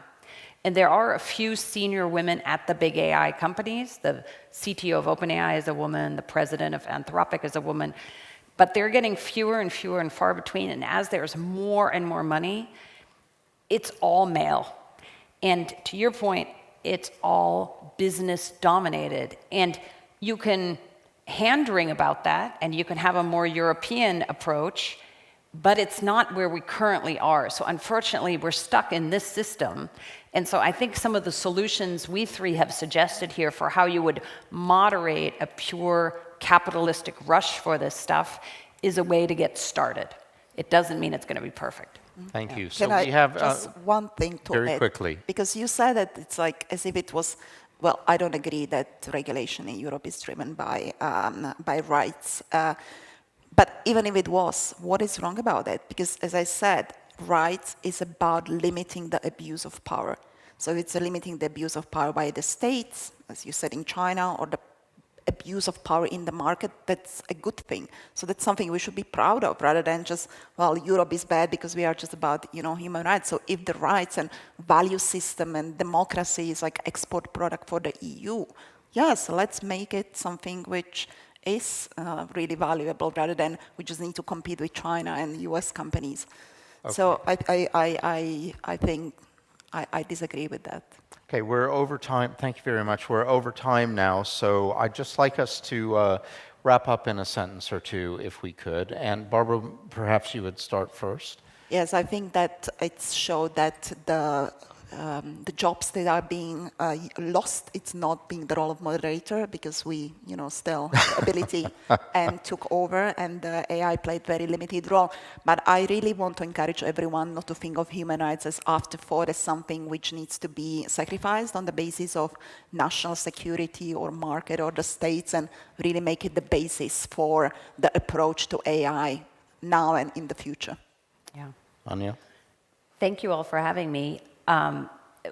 Speaker 2: And there are a few senior women at the big AI companies. The CTO of OpenAI is a woman, the president of Anthropic is a woman. But they're getting fewer and fewer and far between, and as there's more and more money, it's all male. And to your point, it's all business dominated. And you can hand-wring about that, and you can have a more European approach, but it's not where we currently are. So unfortunately, we're stuck in this system. And so I think some of the solutions we three have suggested here for how you would moderate a pure capitalistic rush for this stuff is a way to get started. It doesn't mean it's going to be perfect.
Speaker 1: Thank you. So
Speaker 3: Can
Speaker 1: we have
Speaker 3: just one thing to
Speaker 1: very
Speaker 3: add?
Speaker 1: quickly.
Speaker 3: Because you said that it's like as if it was, well, I don't agree that regulation in Europe is driven by rights. But even if it was, what is wrong about it? Because as I said, rights is about limiting the abuse of power. So it's limiting the abuse of power by the states, as you said in China, or the abuse of power in the market. That's a good thing. So that's something we should be proud of, rather than just, well, Europe is bad because we are just about, human rights. So if the rights and value system and democracy is like export product for the EU, yes, let's make it something which is really valuable, rather than we just need to compete with China and US companies. Okay. So I think I disagree with that.
Speaker 1: Okay, we're over time. Thank you very much. We're over time now, so I'd just like us to wrap up in a sentence or two, if we could. And Barbara, perhaps you would start first.
Speaker 3: Yes, I think that it's showed that the jobs that are being lost, it's not being the role of moderator, because we, still have ability and took over, and the AI played very limited role. But I really want to encourage everyone not to think of human rights as after thought, as something which needs to be sacrificed on the basis of national security or market or the states, and really make it the basis for the approach to AI now and in the future.
Speaker 2: Yeah.
Speaker 1: Anya?
Speaker 2: Thank you all for having me.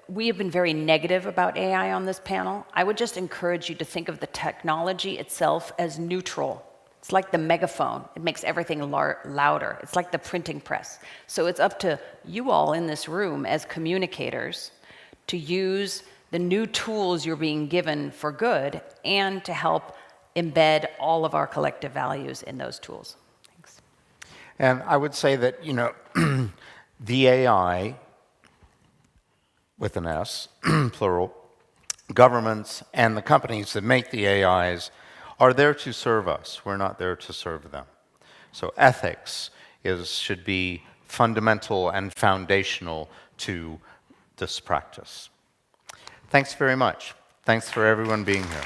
Speaker 2: We have been very negative about AI on this panel. I would just encourage you to think of the technology itself as neutral. It's like the megaphone. It makes everything louder. It's like the printing press. So it's up to you all in this room as communicators to use the new tools you're being given for good and to help embed all of our collective values in those tools. Thanks.
Speaker 1: And I would say that, the AI, with an S, plural, governments and the companies that make the AIs are there to serve us. We're not there to serve them. So ethics should be fundamental and foundational to this practice. Thanks very much. Thanks for everyone being here.